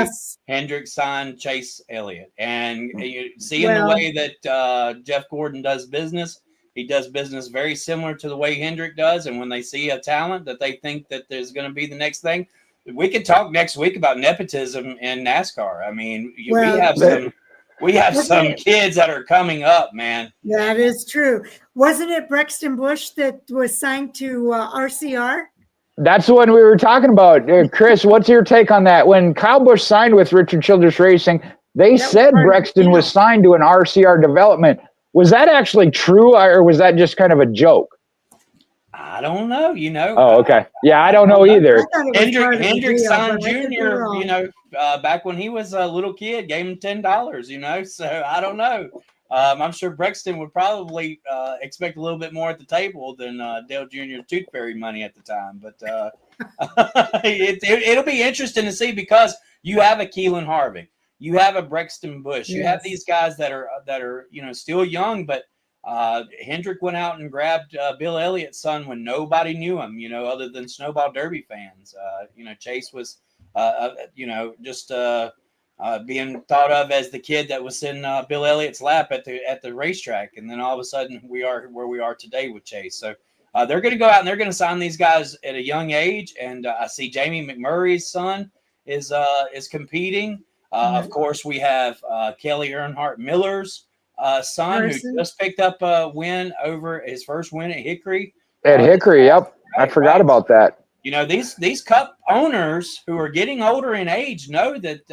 Hendrick signed Chase Elliott. And you see in the way that Jeff Gordon does business, he does business very similar to the way Hendrick does. And when they see a talent that they think that there's going to be the next thing, we could talk next week about nepotism in NASCAR. I mean, we have some kids that are coming up, man. That is true. Wasn't it Brexton Busch that was signed to RCR? That's the one we were talking about. Chris, what's your take on that? When Kyle Busch signed with Richard Childress Racing, they said Brexton was signed to an RCR development. Was that actually true, or was that just kind of a joke? I don't know, Oh, okay. Yeah, I don't know either. Hendrick signed Junior, back when he was a little kid, gave him $10, so I don't know. I'm sure Brexton would probably expect a little bit more at the table than Dale Jr.'s tooth fairy money at the time. But it'll be interesting to see, because you have a Keelan Harvick, you have a Brexton Busch, you have these guys that are still young, but Hendrick went out and grabbed Bill Elliott's son when nobody knew him, other than Snowball Derby fans. Chase was, just being thought of as the kid that was in Bill Elliott's lap at the racetrack, and then all of a sudden we are where we are today with Chase. So they're going to go out and they're going to sign these guys at a young age. And I see Jamie McMurray's son is competing. Of course, we have Kelly Earnhardt Miller's son, who just picked up a win over his first win at Hickory. At Hickory, yep. I forgot about that. These Cup owners who are getting older in age know that,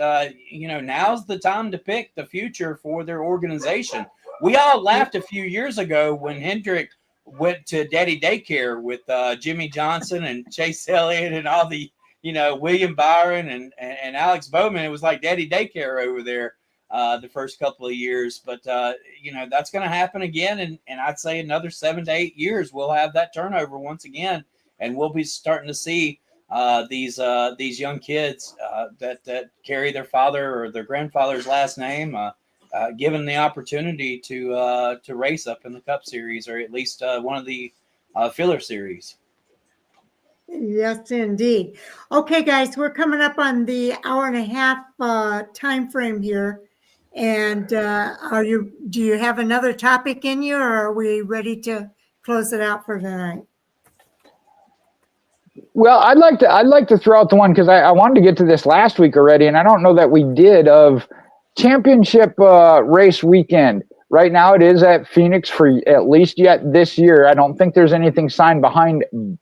now's the time to pick the future for their organization. We all laughed a few years ago when Hendrick went to Daddy Daycare with Jimmy Johnson and Chase Elliott and all the, William Byron and Alex Bowman. It was like Daddy Daycare over there. the first couple of years. But, that's going to happen again. And I'd say another 7 to 8 years, we'll have that turnover once again. And we'll be starting to see these young kids that carry their father or their grandfather's last name, given the opportunity to race up in the Cup Series, or at least one of the filler series. Yes, indeed. Okay, guys, we're coming up on the hour and a half time frame here. And do you have another topic in you, or are we ready to close it out for tonight? Well, I'd like to throw out the one, because I wanted to get to this last week already, and I don't know that we did, of championship race weekend. Right now it is at Phoenix for at least yet this year. I don't think there's anything signed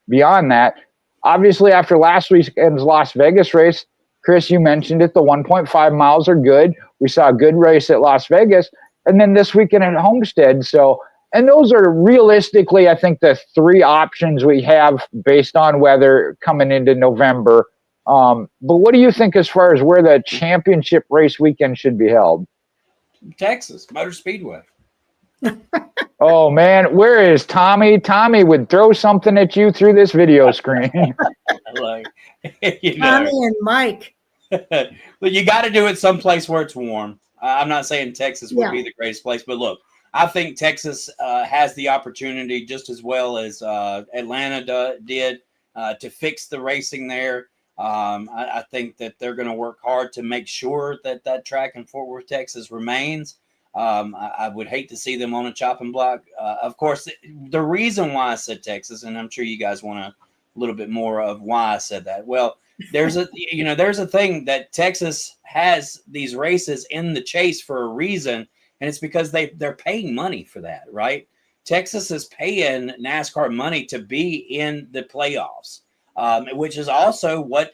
beyond that. Obviously, after last weekend's Las Vegas race, Chris, you mentioned it, the 1.5 miles are good. We saw a good race at Las Vegas, and then this weekend at Homestead. And those are realistically, I think, the three options we have based on weather coming into November. But what do you think as far as where the championship race weekend should be held? Texas Motor Speedway. Oh, man, where is Tommy? Tommy would throw something at you through this video screen. Tommy and Mike. But you got to do it someplace where it's warm. I'm not saying Texas would be the greatest place, but look, I think Texas has the opportunity, just as well as Atlanta did, to fix the racing there. I think that they're going to work hard to make sure that track in Fort Worth, Texas remains. I would hate to see them on a chopping block. Of course, the reason why I said Texas, and I'm sure you guys want a little bit more of why I said that. Well, there's a thing that Texas has these races in the chase for a reason, and it's because they're paying money for that, right? Texas is paying NASCAR money to be in the playoffs, which is also what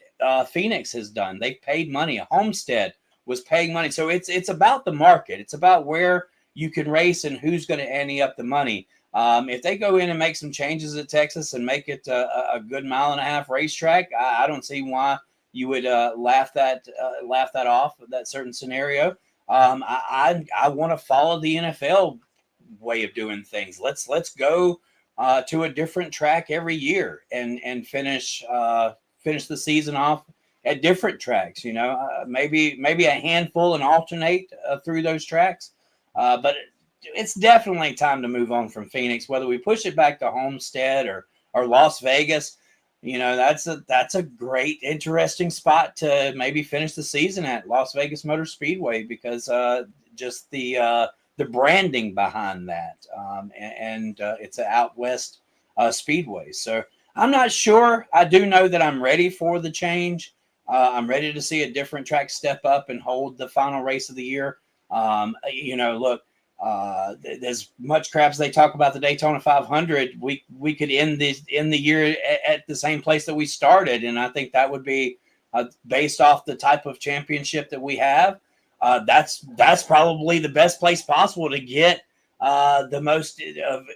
Phoenix has done. They've paid money. Homestead was paying money. So it's about the market. It's about where you can race and who's going to ante up the money. If they go in and make some changes at Texas and make it a good 1.5 mile racetrack, I don't see why you would laugh that off, that certain scenario. I want to follow the NFL way of doing things. Let's go to a different track every year and finish the season off at different tracks. Maybe a handful and alternate through those tracks. But it's definitely time to move on from Phoenix, whether we push it back to Homestead or Las Vegas. That's a great, interesting spot to maybe finish the season at, Las Vegas Motor Speedway, because just the branding behind that, and it's an out west speedway. So I'm not sure. I do know that I'm ready for the change. I'm ready to see a different track step up and hold the final race of the year. Look, as much crap as they talk about the Daytona 500, we could end the year at the same place that we started, and I think that would be based off the type of championship that we have. That's probably the best place possible to get the most of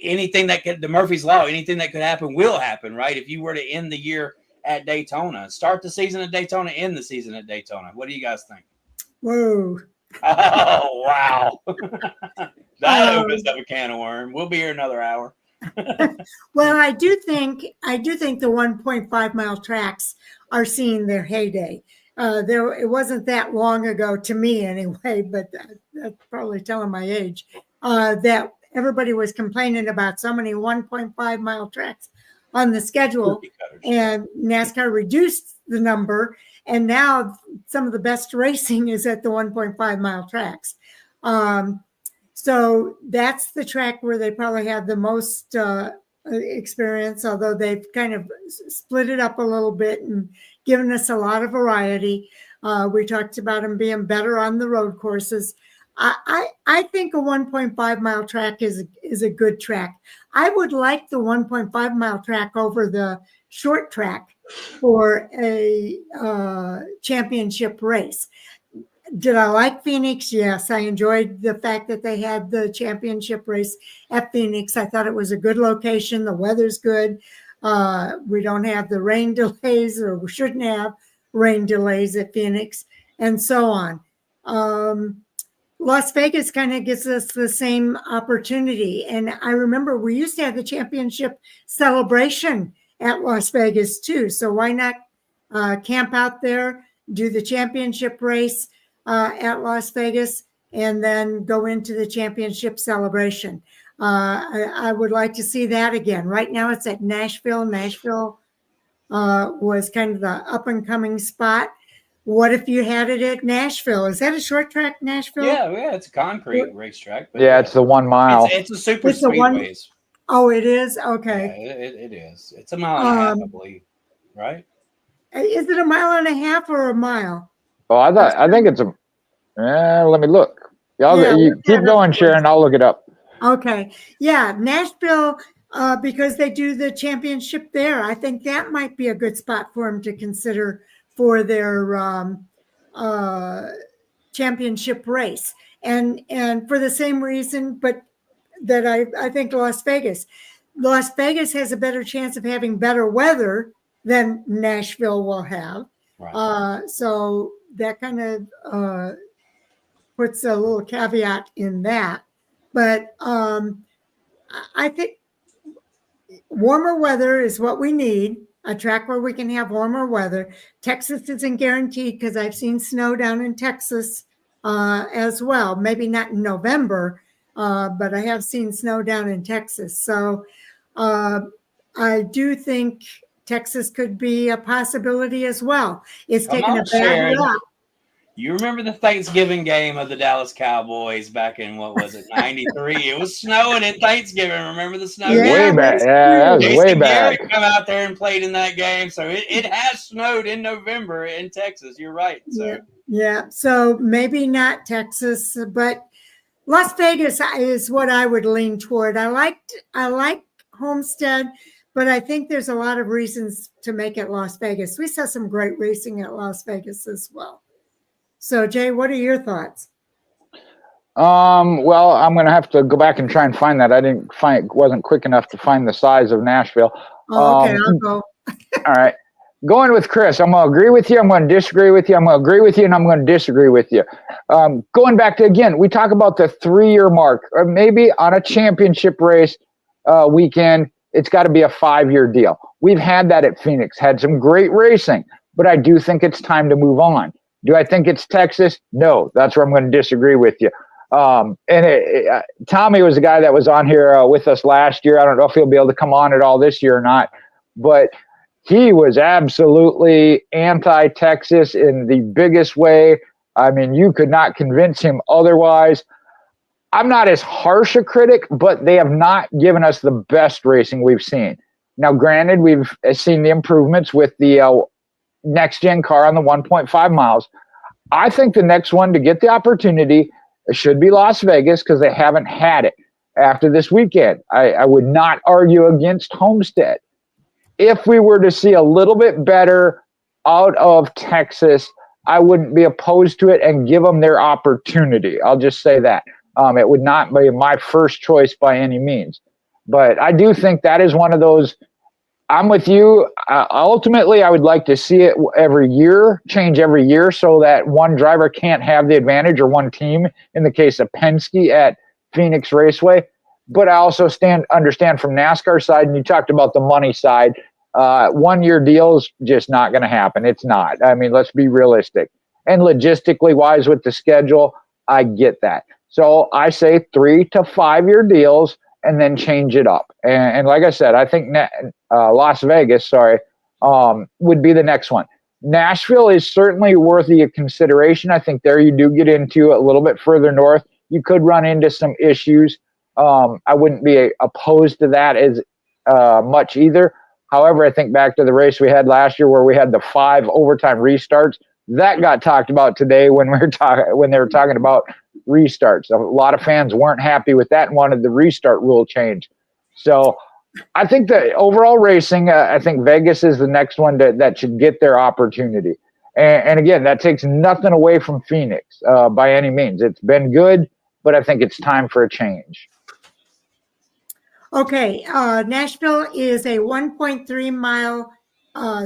anything that could. The Murphy's Law, anything that could happen will happen, right? If you were to end the year at Daytona, start the season at Daytona, end the season at Daytona. What do you guys think? Whoa. Oh, wow. That opens up a can of worms. We'll be here another hour. Well, I do think the 1.5 mile tracks are seeing their heyday. It wasn't that long ago, to me anyway, but that's probably telling my age, that everybody was complaining about so many 1.5 mile tracks on the schedule, and NASCAR reduced the number, and now some of the best racing is at the 1.5 mile tracks. So that's the track where they probably have the most experience, although they've kind of split it up a little bit and given us a lot of variety. We talked about them being better on the road courses. I think a 1.5 mile track is a good track. I would like the 1.5 mile track over the short track for a championship race. Did I like Phoenix? Yes, I enjoyed the fact that they had the championship race at Phoenix. I thought it was a good location. The weather's good. We don't have the rain delays, or we shouldn't have rain delays at Phoenix, and so on. Las Vegas kind of gives us the same opportunity. And I remember we used to have the championship celebration at Las Vegas too. So why not camp out there, do the championship race at Las Vegas, and then go into the championship celebration? I would like to see that again. Right now it's at Nashville. Nashville was kind of the up and coming spot. What if you had it at Nashville? Is that a short track, Nashville? Yeah, it's a concrete racetrack. But yeah, it's the 1 mile. It's a super speedways. Oh, it is? Okay. Yeah, it is. It's a mile and a half, I believe. Right? Is it a mile and a half or a mile? Oh, I think it's a. Let me look. You keep going, Sharon. I'll look it up. Okay. Yeah, Nashville, because they do the championship there. I think that might be a good spot for them to consider for their championship race. And for the same reason, but that I think Las Vegas has a better chance of having better weather than Nashville will have. Right. So that kind of puts a little caveat in that. But I think warmer weather is what we need, a track where we can have warmer weather. Texas isn't guaranteed because I've seen snow down in Texas as well. Maybe not in November, but I have seen snow down in Texas. So I do think Texas could be a possibility as well. It's taken a bad rap. You remember the Thanksgiving game of the Dallas Cowboys back in, what was it, 93? It was snowing at Thanksgiving. Remember the snow game? Way back. Yeah, that was way back. Come out there and played in that game. So it has snowed in November in Texas. You're right. So yeah. So maybe not Texas, but Las Vegas is what I would lean toward. I like Homestead, but I think there's a lot of reasons to make it Las Vegas. We saw some great racing at Las Vegas as well. So, Jay, what are your thoughts? Well, I'm going to have to go back and try and find that. Wasn't quick enough to find the size of Nashville. Okay, I'll go. All right. Going with Chris, I'm going to agree with you. I'm going to disagree with you. I'm going to agree with you, and I'm going to disagree with you. Going back to, again, we talk about the 3-year mark, or maybe on a championship race weekend, it's got to be a 5-year deal. We've had that at Phoenix, had some great racing, but I do think it's time to move on. Do I think it's Texas? No, that's where I'm going to disagree with you. Tommy was the guy that was on here with us last year. I don't know if he'll be able to come on at all this year or not, but he was absolutely anti-Texas in the biggest way. I mean, you could not convince him otherwise. I'm not as harsh a critic, but they have not given us the best racing we've seen. Now, granted, we've seen the improvements with the next-gen car on the 1.5 miles. I think the next one to get the opportunity should be Las Vegas because they haven't had it after this weekend. I would not argue against Homestead. If we were to see a little bit better out of Texas, I wouldn't be opposed to it and give them their opportunity. I'll just say that. It would not be my first choice by any means. But I do think that is one of those. I'm with you. Ultimately, I would like to see it change every year so that one driver can't have the advantage or one team in the case of Penske at Phoenix Raceway. But I also understand from NASCAR side, and you talked about the money side, 1-year deals just not going to happen. It's not. I mean, let's be realistic. And logistically wise with the schedule, I get that. So I say 3 to 5 year deals and then change it up. And like I said, I think Las Vegas, would be the next one. Nashville is certainly worthy of consideration. I think there you do get into a little bit further north. You could run into some issues. I wouldn't be opposed to that as much either. However, I think back to the race we had last year where we had the 5 overtime restarts. That got talked about today when they were talking about restarts. A lot of fans weren't happy with that and wanted the restart rule change. So I think the overall racing, I think Vegas is the next one that should get their opportunity. And again, that takes nothing away from Phoenix by any means. It's been good, but I think it's time for a change. Okay, Nashville is a 1.3 mile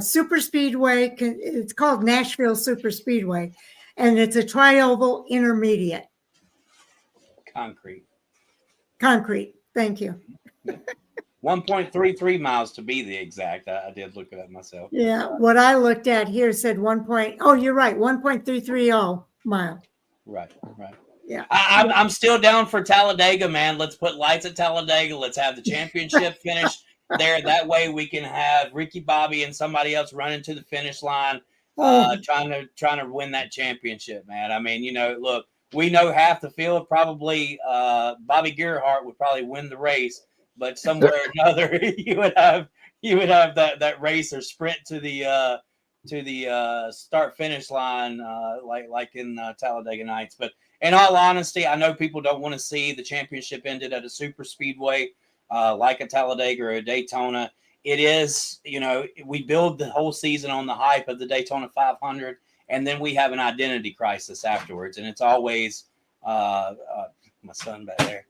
super speedway. It's called Nashville Super Speedway, and it's a tri-oval intermediate. Concrete. Thank you. 1.33 miles to be the exact. I did look it up myself. Yeah, what I looked at here said you're right, 1.330 mile. Right. Yeah. I'm still down for Talladega, man. Let's put lights at Talladega. Let's have the championship finish there. That way we can have Ricky Bobby and somebody else running to the finish line, trying to win that championship, man. I mean, look, we know half the field. Probably Bobby Gerhardt would probably win the race, but somewhere or another you would have that race or sprint to the start finish line like in Talladega Nights. But in all honesty, I know people don't want to see the championship ended at a super speedway like a Talladega or a Daytona. It is, we build the whole season on the hype of the Daytona 500, and then we have an identity crisis afterwards. And it's always my son back there.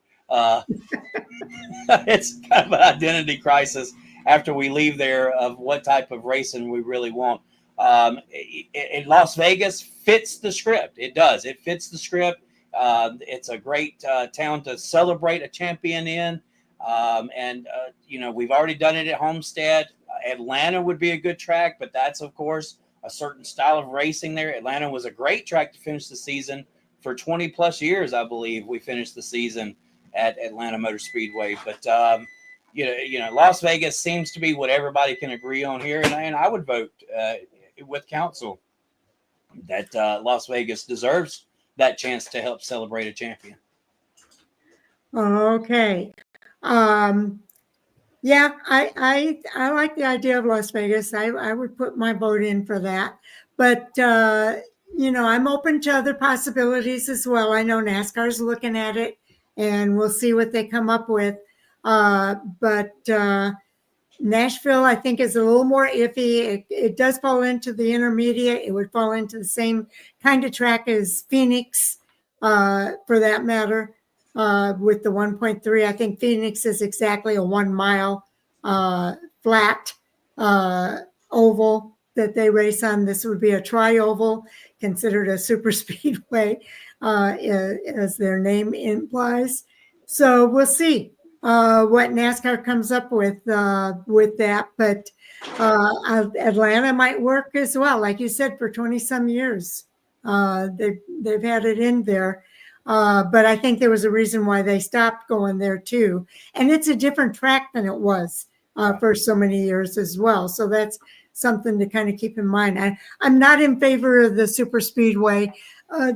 It's kind of an identity crisis after we leave there of what type of racing we really want. Las Vegas fits the script. It does. It fits the script. It's a great town to celebrate a champion in. We've already done it at Homestead. Atlanta would be a good track, but that's, of course, a certain style of racing there. Atlanta was a great track to finish the season for 20 plus years. I believe we finished the season at Atlanta Motor Speedway, but Las Vegas seems to be what everybody can agree on here. And I would vote with council that Las Vegas deserves that chance to help celebrate a champion. Okay. Yeah, I like the idea of Las Vegas. I would put my vote in for that. But, I'm open to other possibilities as well. I know NASCAR's looking at it, and we'll see what they come up with. But Nashville, I think, is a little more iffy. It does fall into the intermediate. It would fall into the same kind of track as Phoenix, for that matter, with the 1.3. I think Phoenix is exactly a 1 mile flat oval that they race on. This would be a tri-oval, considered a super speedway, as their name implies. So we'll see what NASCAR comes up with that. But Atlanta might work as well. Like you said, for 20 some years, they've had it in there. But I think there was a reason why they stopped going there too. And it's a different track than it was for so many years as well. So that's something to kind of keep in mind. I'm not in favor of the super speedway.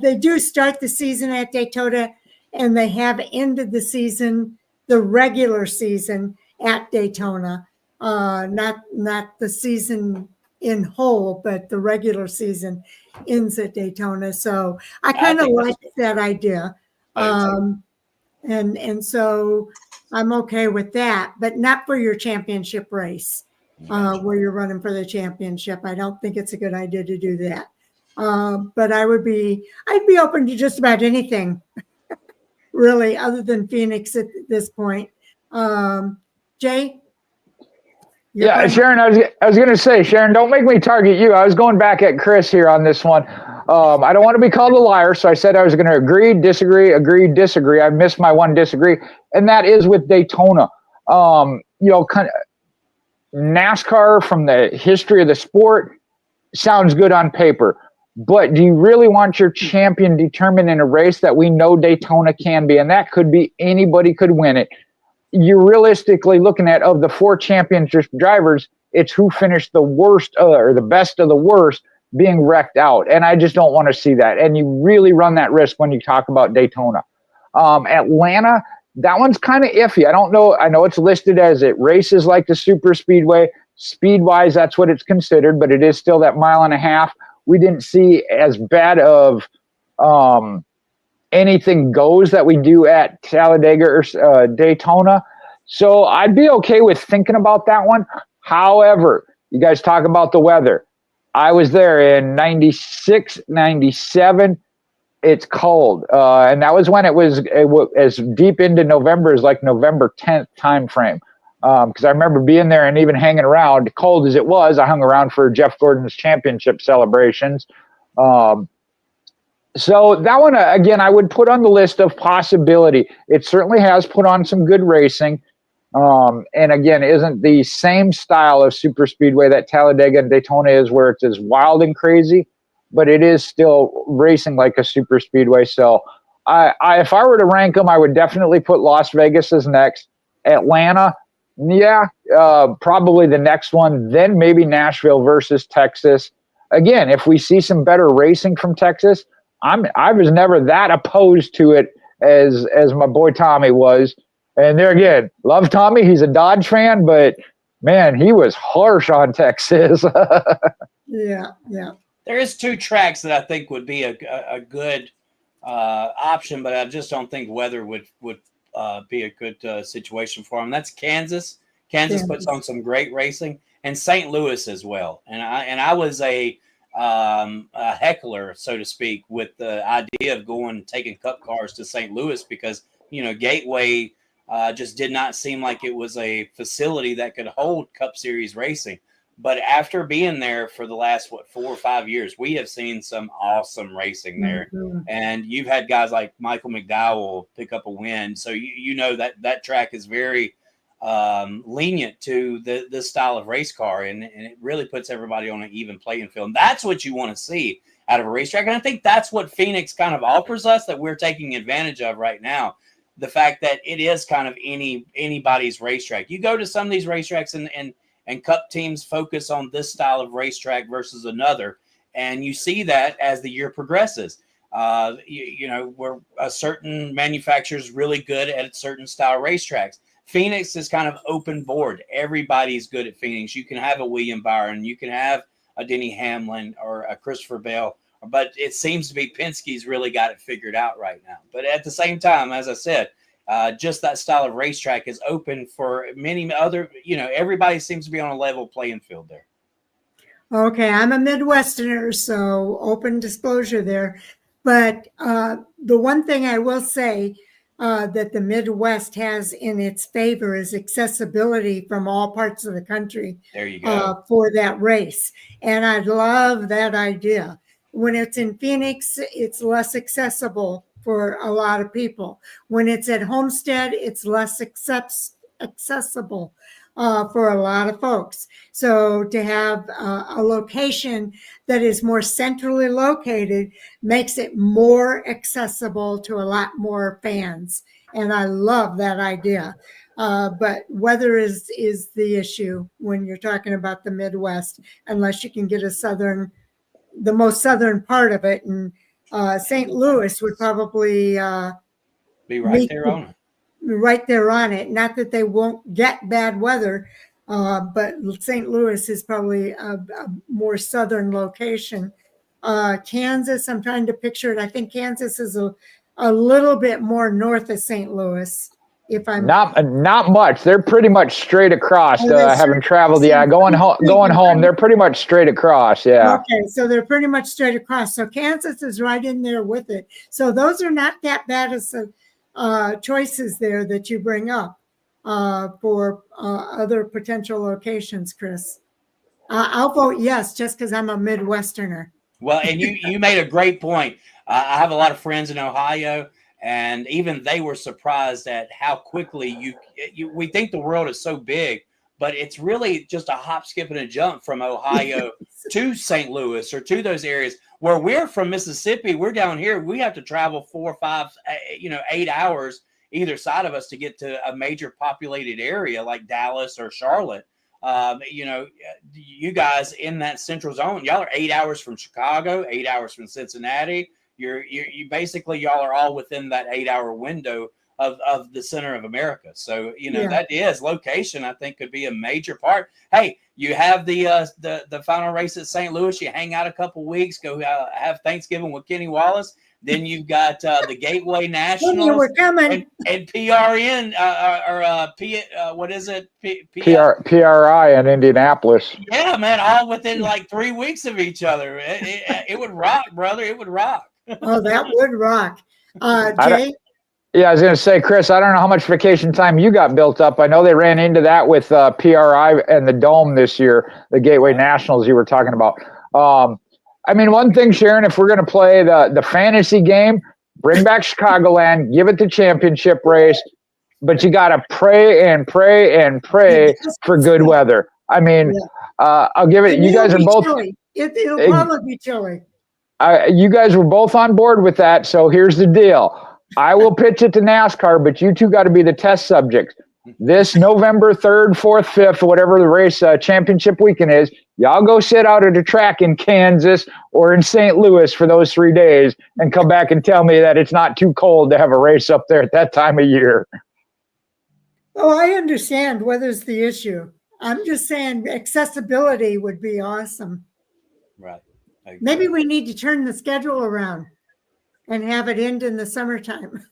They do start the season at Daytona, and they have ended the season, the regular season, at Daytona. Not the season in whole, but the regular season ends at Daytona. So I kind of like that idea. And so I'm okay with that, but not for your championship race, where you're running for the championship. I don't think it's a good idea to do that. But I'd be open to just about anything, really, other than Phoenix at this point. Jay? Yeah, Sharon, I was going to say, Sharon, don't make me target you. I was going back at Chris here on this one. I don't want to be called a liar, so I said I was going to agree, disagree. I missed my one disagree, and that is with Daytona. Kind of NASCAR, from the history of the sport, sounds good on paper. But do you really want your champion determined in a race that we know Daytona can be? And that could be anybody could win it. You're realistically looking at, of the 4 championship drivers, it's who finished the worst or the best of the worst being wrecked out. And I just don't want to see that. And you really run that risk when you talk about Daytona. Atlanta, that one's kind of iffy. I don't know. I know it's listed as it races like the super speedway. Speed-wise, that's what it's considered, but it is still that 1.5 miles. We didn't see as bad of anything goes that we do at Talladega or Daytona. So I'd be okay with thinking about that one. However, you guys talk about the weather. I was there in 96, 97. It's cold. And that was when it was as deep into November as like November 10th time frame. Because I remember being there and even hanging around, cold as it was. I hung around for Jeff Gordon's championship celebrations. So that one, again, I would put on the list of possibility. It certainly has put on some good racing. And again, isn't the same style of super speedway that Talladega and Daytona is, where it's as wild and crazy, but it is still racing like a super speedway. So if I were to rank them, I would definitely put Las Vegas as next. Atlanta, yeah, probably the next one. Then maybe Nashville versus Texas. Again, if we see some better racing from Texas, I was never that opposed to it as my boy Tommy was. And there again, love Tommy. He's a Dodge fan, but man, he was harsh on Texas. Yeah. There is 2 tracks that I think would be a good option, but I just don't think weather would be a good situation for them. That's Kansas. Kansas puts on some great racing, and St. Louis as well. And I was a heckler, so to speak, with the idea of taking Cup cars to St. Louis because Gateway just did not seem like it was a facility that could hold Cup Series racing. But after being there for the last 4 or 5 years, we have seen some awesome racing there. Mm-hmm. And you've had guys like Michael McDowell pick up a win. So you know that track is very lenient to this style of race car, and it really puts everybody on an even playing field. And that's what you want to see out of a racetrack. And I think that's what Phoenix kind of offers us that we're taking advantage of right now. The fact that it is kind of anybody's racetrack. You go to some of these racetracks and Cup teams focus on this style of racetrack versus another. And you see that as the year progresses. Where a certain manufacturer is really good at certain style racetracks. Phoenix is kind of open board. Everybody's good at Phoenix. You can have a William Byron. You can have a Denny Hamlin or a Christopher Bell. But it seems to be Penske's really got it figured out right now. But at the same time, as I said, just that style of racetrack is open for many other, everybody seems to be on a level playing field there. Okay, I'm a Midwesterner, so open disclosure there. But the one thing I will say that the Midwest has in its favor is accessibility from all parts of the country. There you go. For that race. And I love that idea. When it's in Phoenix, it's less accessible for a lot of people. When it's at Homestead, it's less accessible for a lot of folks. So to have a location that is more centrally located makes it more accessible to a lot more fans. And I love that idea. But weather is the issue when you're talking about the Midwest, unless you can get the most southern part of it. And St. Louis would probably be right there on it. Right there on it. Not that they won't get bad weather, but St. Louis is probably a more southern location. Kansas, I'm trying to picture it. I think Kansas is a little bit more north of St. Louis. If I'm not much, they're pretty much straight across. Having traveled, going home, they're pretty much straight across. Yeah. Okay, so they're pretty much straight across. So Kansas is right in there with it. So those are not that bad as choices there that you bring up for other potential locations, Chris. I'll vote yes, just because I'm a Midwesterner. Well, and you made a great point. I have a lot of friends in Ohio. And even they were surprised at how quickly we think the world is so big, but it's really just a hop, skip, and a jump from Ohio to St. Louis or to those areas. Where we're from Mississippi, we're down here. We have to travel 4 or 5, 8 hours either side of us to get to a major populated area like Dallas or Charlotte. You guys in that central zone, y'all are 8 hours from Chicago, 8 hours from Cincinnati. You basically y'all are all within that 8-hour window of the center of America. So, that is location, I think, could be a major part. Hey, you have the final race at St. Louis. You hang out a couple weeks, go have Thanksgiving with Kenny Wallace. Then you've got the Gateway Nationals and PRN what is it? PRI in Indianapolis. Yeah, man, all within like 3 weeks of each other. It would rock, brother. It would rock. Oh, that would rock. Jay? Yeah, I was going to say, Chris, I don't know how much vacation time you got built up. I know they ran into that with PRI and the Dome this year, the Gateway Nationals you were talking about. I mean, one thing, Sharon, if we're going to play the fantasy game, bring back Chicagoland, give it the championship race, but you got to pray and pray and pray for good weather. I mean, I'll give it. You guys are both. It'll probably be chilly. You guys were both on board with that. So here's the deal. I will pitch it to NASCAR, but you two got to be the test subjects. This November 3rd, 4th, 5th, whatever the race championship weekend is, y'all go sit out at a track in Kansas or in St. Louis for those 3 days and come back and tell me that it's not too cold to have a race up there at that time of year. Oh, I understand weather's the issue. I'm just saying accessibility would be awesome. Right. Maybe we need to turn the schedule around and have it end in the summertime.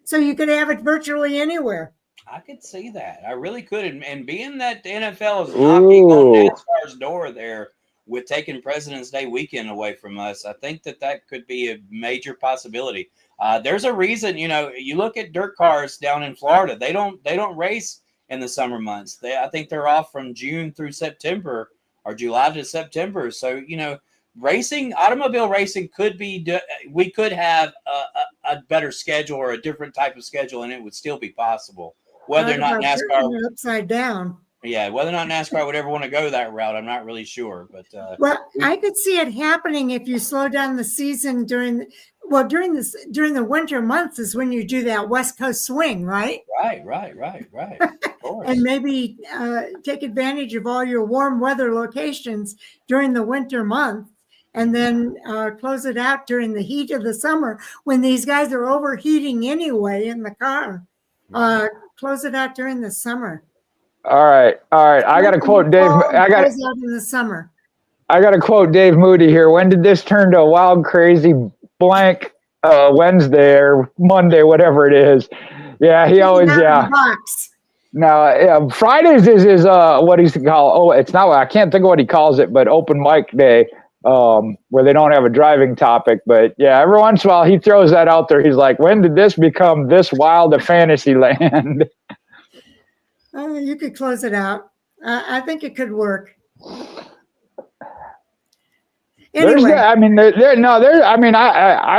So you could have it virtually anywhere. I could see that. I really could. And being that the NFL is knocking on NASCAR's door there with taking President's Day weekend away from us, I think that could be a major possibility. There's a reason, you look at dirt cars down in Florida, they don't race in the summer months. I think they're off from June through September or July to September. So, automobile racing we could have a better schedule or a different type of schedule, and it would still be possible. Whether or not NASCAR upside down. Yeah, whether or not NASCAR would ever want to go that route, I'm not really sure. But I could see it happening if you slow down the season during the winter months is when you do that West Coast swing, right? Right. Of course. And maybe take advantage of all your warm weather locations during the winter month, and then close it out during the heat of the summer when these guys are overheating anyway in the car. Close it out during the summer. All right. I got to quote Dave. Close out in the summer. I got to quote Dave Moody here. When did this turn to a wild, crazy blank Wednesday or Monday, whatever it is? Yeah, he always No, Fridays is what he's called. Oh, it's not. I can't think of what he calls it, but open mic day, where they don't have a driving topic. But yeah, every once in a while he throws that out there. He's like, "When did this become this wild a fantasy land?" You could close it out. I think it could work. Anyway. I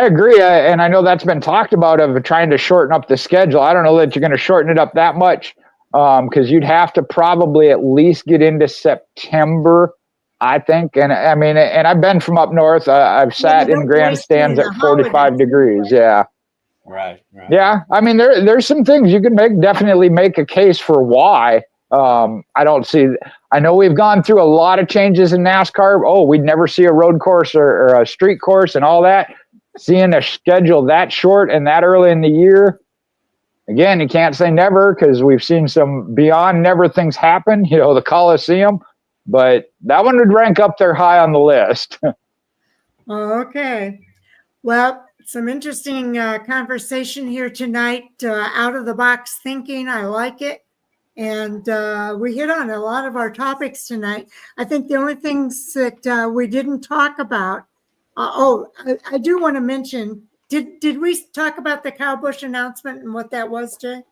agree. And I know that's been talked about of trying to shorten up the schedule. I don't know that you're going to shorten it up that much because you'd have to probably at least get into September, I think. And I mean, and I've been from up north. I've sat in grandstands at 45 degrees. Yeah. Right. Yeah. I mean, there's some things you can definitely make a case for why. I know we've gone through a lot of changes in NASCAR. Oh, we'd never see a road course or a street course and all that. Seeing a schedule that short and that early in the year, again, you can't say never because we've seen some beyond never things happen, the Coliseum, but that one would rank up there high on the list. Okay. Well, some interesting conversation here tonight. Out of the box thinking. I like it. And we hit on a lot of our topics tonight. I think the only things that we didn't talk about. I do want to mention. Did we talk about the Kyle Busch announcement and what that was, Jay?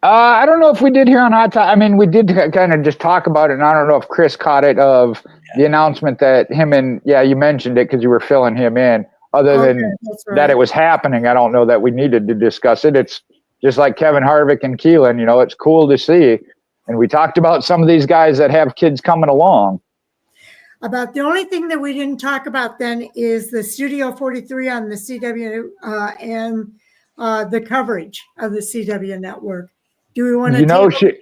I don't know if we did here on Hot Top. I mean, we did kind of just talk about it, and I don't know if Chris caught it of the announcement that him and you mentioned it because you were filling him in. Other than that, it was happening. I don't know that we needed to discuss it. It's just like Kevin Harvick and Keelan, it's cool to see. And we talked about some of these guys that have kids coming along. About the only thing that we didn't talk about then is the Studio 43 on the CW and the coverage of the CW network. Do we want to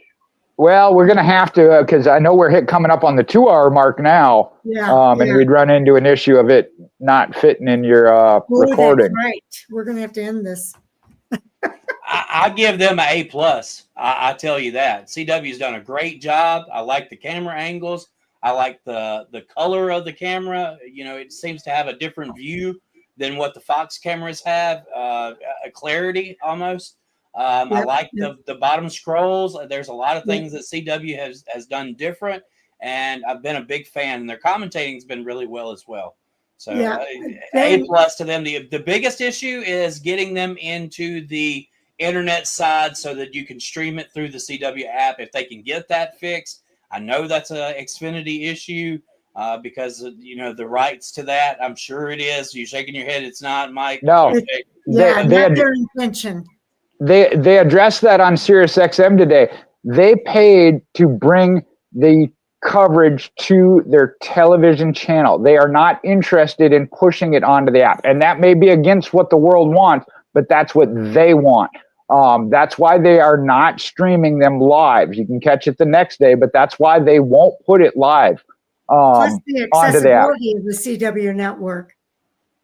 well, we're going to have to because I know we're coming up on the 2-hour mark now. And we'd run into an issue of it not fitting in your recording. That's right. We're going to have to end this. I give them an A+. I tell you that. CW's done a great job. I like the camera angles. I like the color of the camera. It seems to have a different view than what the Fox cameras have, a clarity almost. I like the bottom scrolls. There's a lot of things that CW has done different, and I've been a big fan. And their commentating has been really well as well. So A+ to them. The biggest issue is getting them into the internet side so that you can stream it through the CW app. If they can get that fixed, I know that's a Xfinity issue. because the rights to that. I'm sure it is. You're shaking your head. It's not, Mike. No. Yeah, not their intention. They addressed that on Sirius XM today. They paid to bring the coverage to their television channel. They are not interested in pushing it onto the app. And that may be against what the world wants, but that's what they want. That's why they are not streaming them live. You can catch it the next day, but that's why they won't put it live Plus the onto the app. accessibility of the CW network.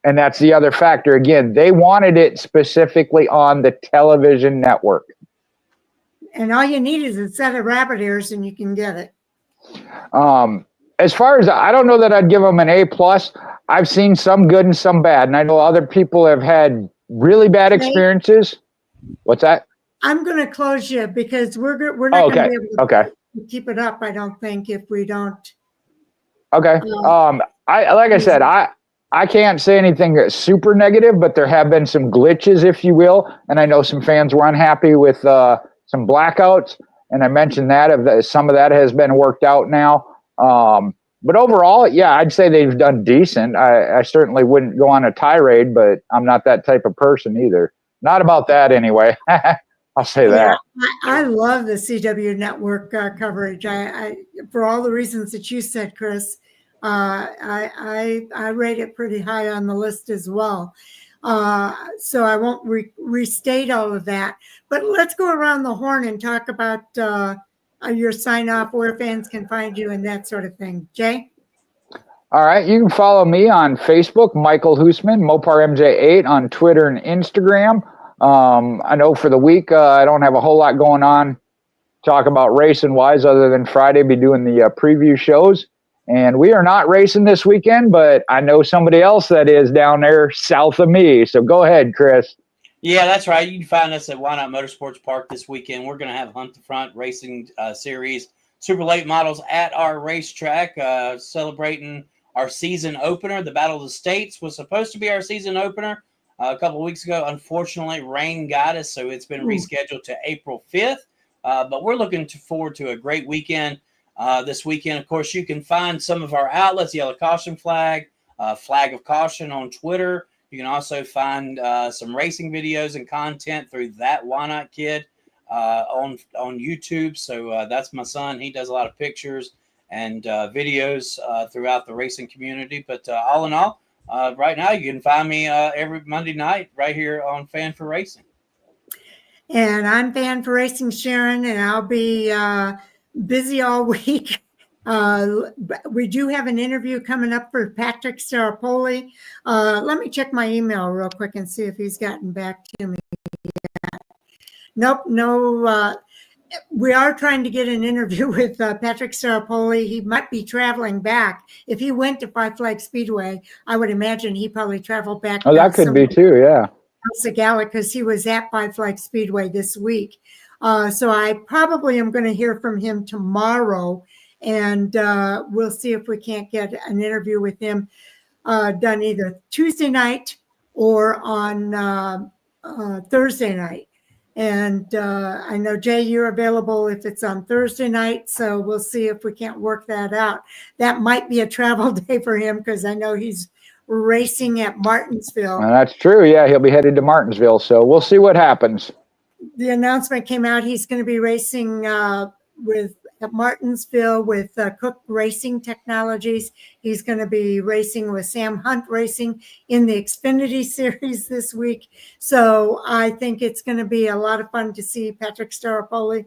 And that's the other factor. Again, they wanted it specifically on the television network. And all you need is a set of rabbit ears and you can get it. As far as, I don't know that I'd give them an A+. I've seen some good and some bad. And I know other people have had really bad experiences. What's that? I'm going to close you because we're not going to be able to keep it up, I don't think, if we don't. Okay. I said, I can't say anything that's super negative, but there have been some glitches, if you will. And I know some fans were unhappy with some blackouts. And I mentioned that some of that has been worked out now. But overall, yeah, I'd say they've done decent. I certainly wouldn't go on a tirade, but I'm not that type of person either. Not about that anyway. I'll say that. I love the CW network coverage. I for all the reasons that you said, Chris. I rate it pretty high on the list as well. So I won't restate all of that. But let's go around the horn and talk about your sign off, where fans can find you, and that sort of thing. Jay? All right. You can follow me on Facebook, Michael Hoosman, MoparMJ8 on Twitter and Instagram. I know for the week, I don't have a whole lot going on talk about racing wise other than Friday be doing the preview shows. And we are not racing this weekend, but I know somebody else that is down there south of me. So go ahead, Chris. Yeah, that's right. You can find us at Why Not Motorsports Park this weekend. We're going to have Hunt the Front Racing Series Super Late Models at our racetrack, celebrating our season opener. The Battle of the States was supposed to be our season opener a couple of weeks ago. Unfortunately, rain got us, so it's been rescheduled to April 5th. But we're looking forward to a great weekend. This weekend, of course, you can find some of our outlets, Yellow Caution Flag, Flag of Caution on Twitter. You can also find some racing videos and content through That Why Not Kid on YouTube. So that's my son. He does a lot of pictures and videos throughout the racing community. But all in all, right now you can find me every Monday night right here on Fan4Racing. And I'm Fan4Racing Sharon, and I'll be busy all week. We do have an interview coming up for Patrick Staropoli. Let me check my email real quick and see if he's gotten back to me yet. Nope, no. We are trying to get an interview with Patrick Staropoli. He might be traveling back. If he went to Five Flag Speedway, I would imagine he probably traveled back. Oh, that could be too, yeah. Segala, because he was at Five Flag Speedway this week. So I probably am going to hear from him tomorrow, and we'll see if we can't get an interview with him done either Tuesday night or on Thursday night. And I know, Jay, you're available if it's on Thursday night, so we'll see if we can't work that out. That might be a travel day for him because I know he's racing at Martinsville. That's true. Yeah, he'll be headed to Martinsville, so we'll see what happens. The announcement came out. He's going to be racing at Martinsville with Cook Racing Technologies. He's going to be racing with Sam Hunt Racing in the Xfinity Series this week. So I think it's going to be a lot of fun to see Patrick Staropoli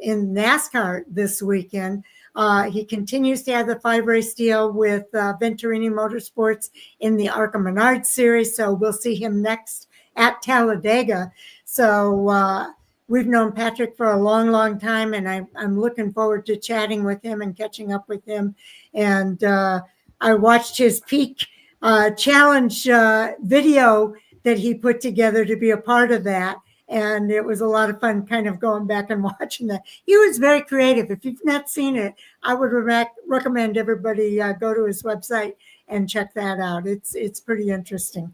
in NASCAR this weekend. He continues to have the 5-race deal with Venturini Motorsports in the Arca Menard Series. So we'll see him next at Talladega. So we've known Patrick for a long, long time, and I'm looking forward to chatting with him and catching up with him. And I watched his peak challenge video that he put together to be a part of that. And it was a lot of fun kind of going back and watching that. He was very creative. If you've not seen it, I would recommend everybody go to his website and check that out. It's pretty interesting.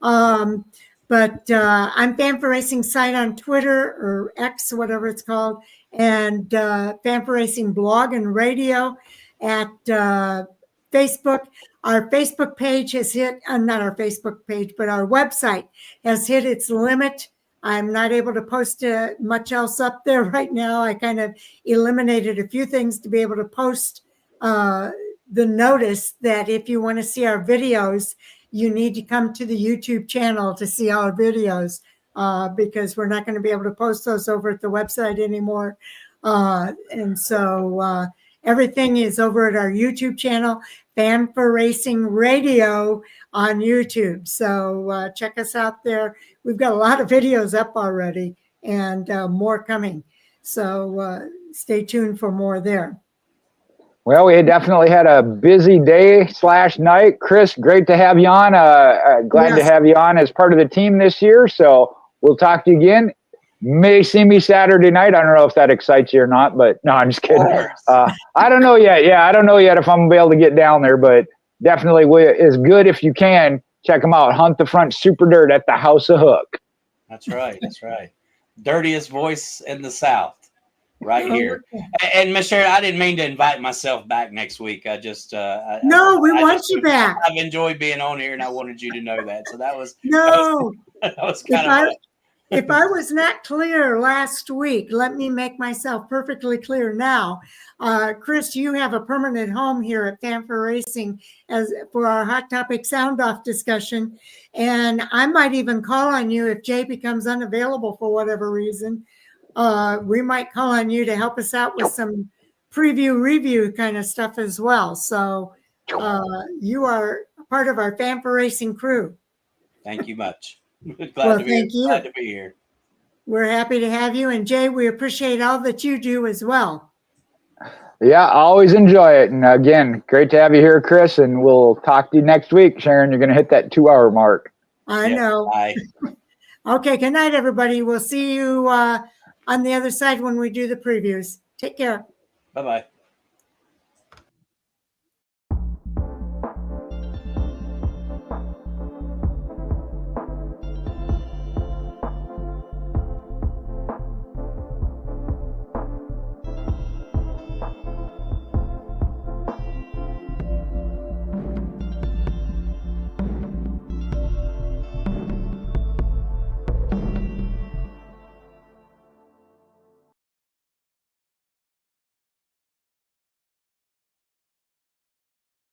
But I'm Fan4Racing site on Twitter or X, whatever it's called, and Fan4Racing blog and radio at Facebook. Our Facebook page has hit, not our Facebook page, but our website has hit its limit. I'm not able to post much else up there right now. I kind of eliminated a few things to be able to post the notice that if you want to see our videos, you need to come to the YouTube channel to see our videos because we're not going to be able to post those over at the website anymore. And so everything is over at our YouTube channel, Fan4Racing Radio on YouTube. So check us out there. We've got a lot of videos up already and more coming. So stay tuned for more there. Well, we definitely had a busy day/night. Chris, great to have you on. Glad to have you on as part of the team this year. So we'll talk to you again. May see me Saturday night. I don't know if that excites you or not, but no, I'm just kidding. I don't know yet. Yeah, I don't know yet if I'm going to be able to get down there, but definitely is good if you can. Check them out. Hunt the Front Super Dirt at the House of Hook. That's right. That's right. Dirtiest voice in the South. Right here. And Miss Sharon, I didn't mean to invite myself back next week. I just no, we want you back. I've enjoyed being on here, and I wanted you to know that. So that was that was kind of. If I was not clear last week, let me make myself perfectly clear now. Chris, you have a permanent home here at Fan4Racing as for our Hot Topic Sound Off discussion, and I might even call on you if Jay becomes unavailable for whatever reason. We might call on you to help us out with some review kind of stuff as well. So you are part of our Fan4Racing crew. Thank you much. Glad to be here. We're happy to have you. And Jay, we appreciate all that you do as well. Yeah, I always enjoy it. And again, great to have you here, Chris. And we'll talk to you next week. Sharon, you're going to hit that 2-hour mark. I know. Bye. Okay, good night, everybody. We'll see you on the other side when we do the previews. Take care. Bye-bye.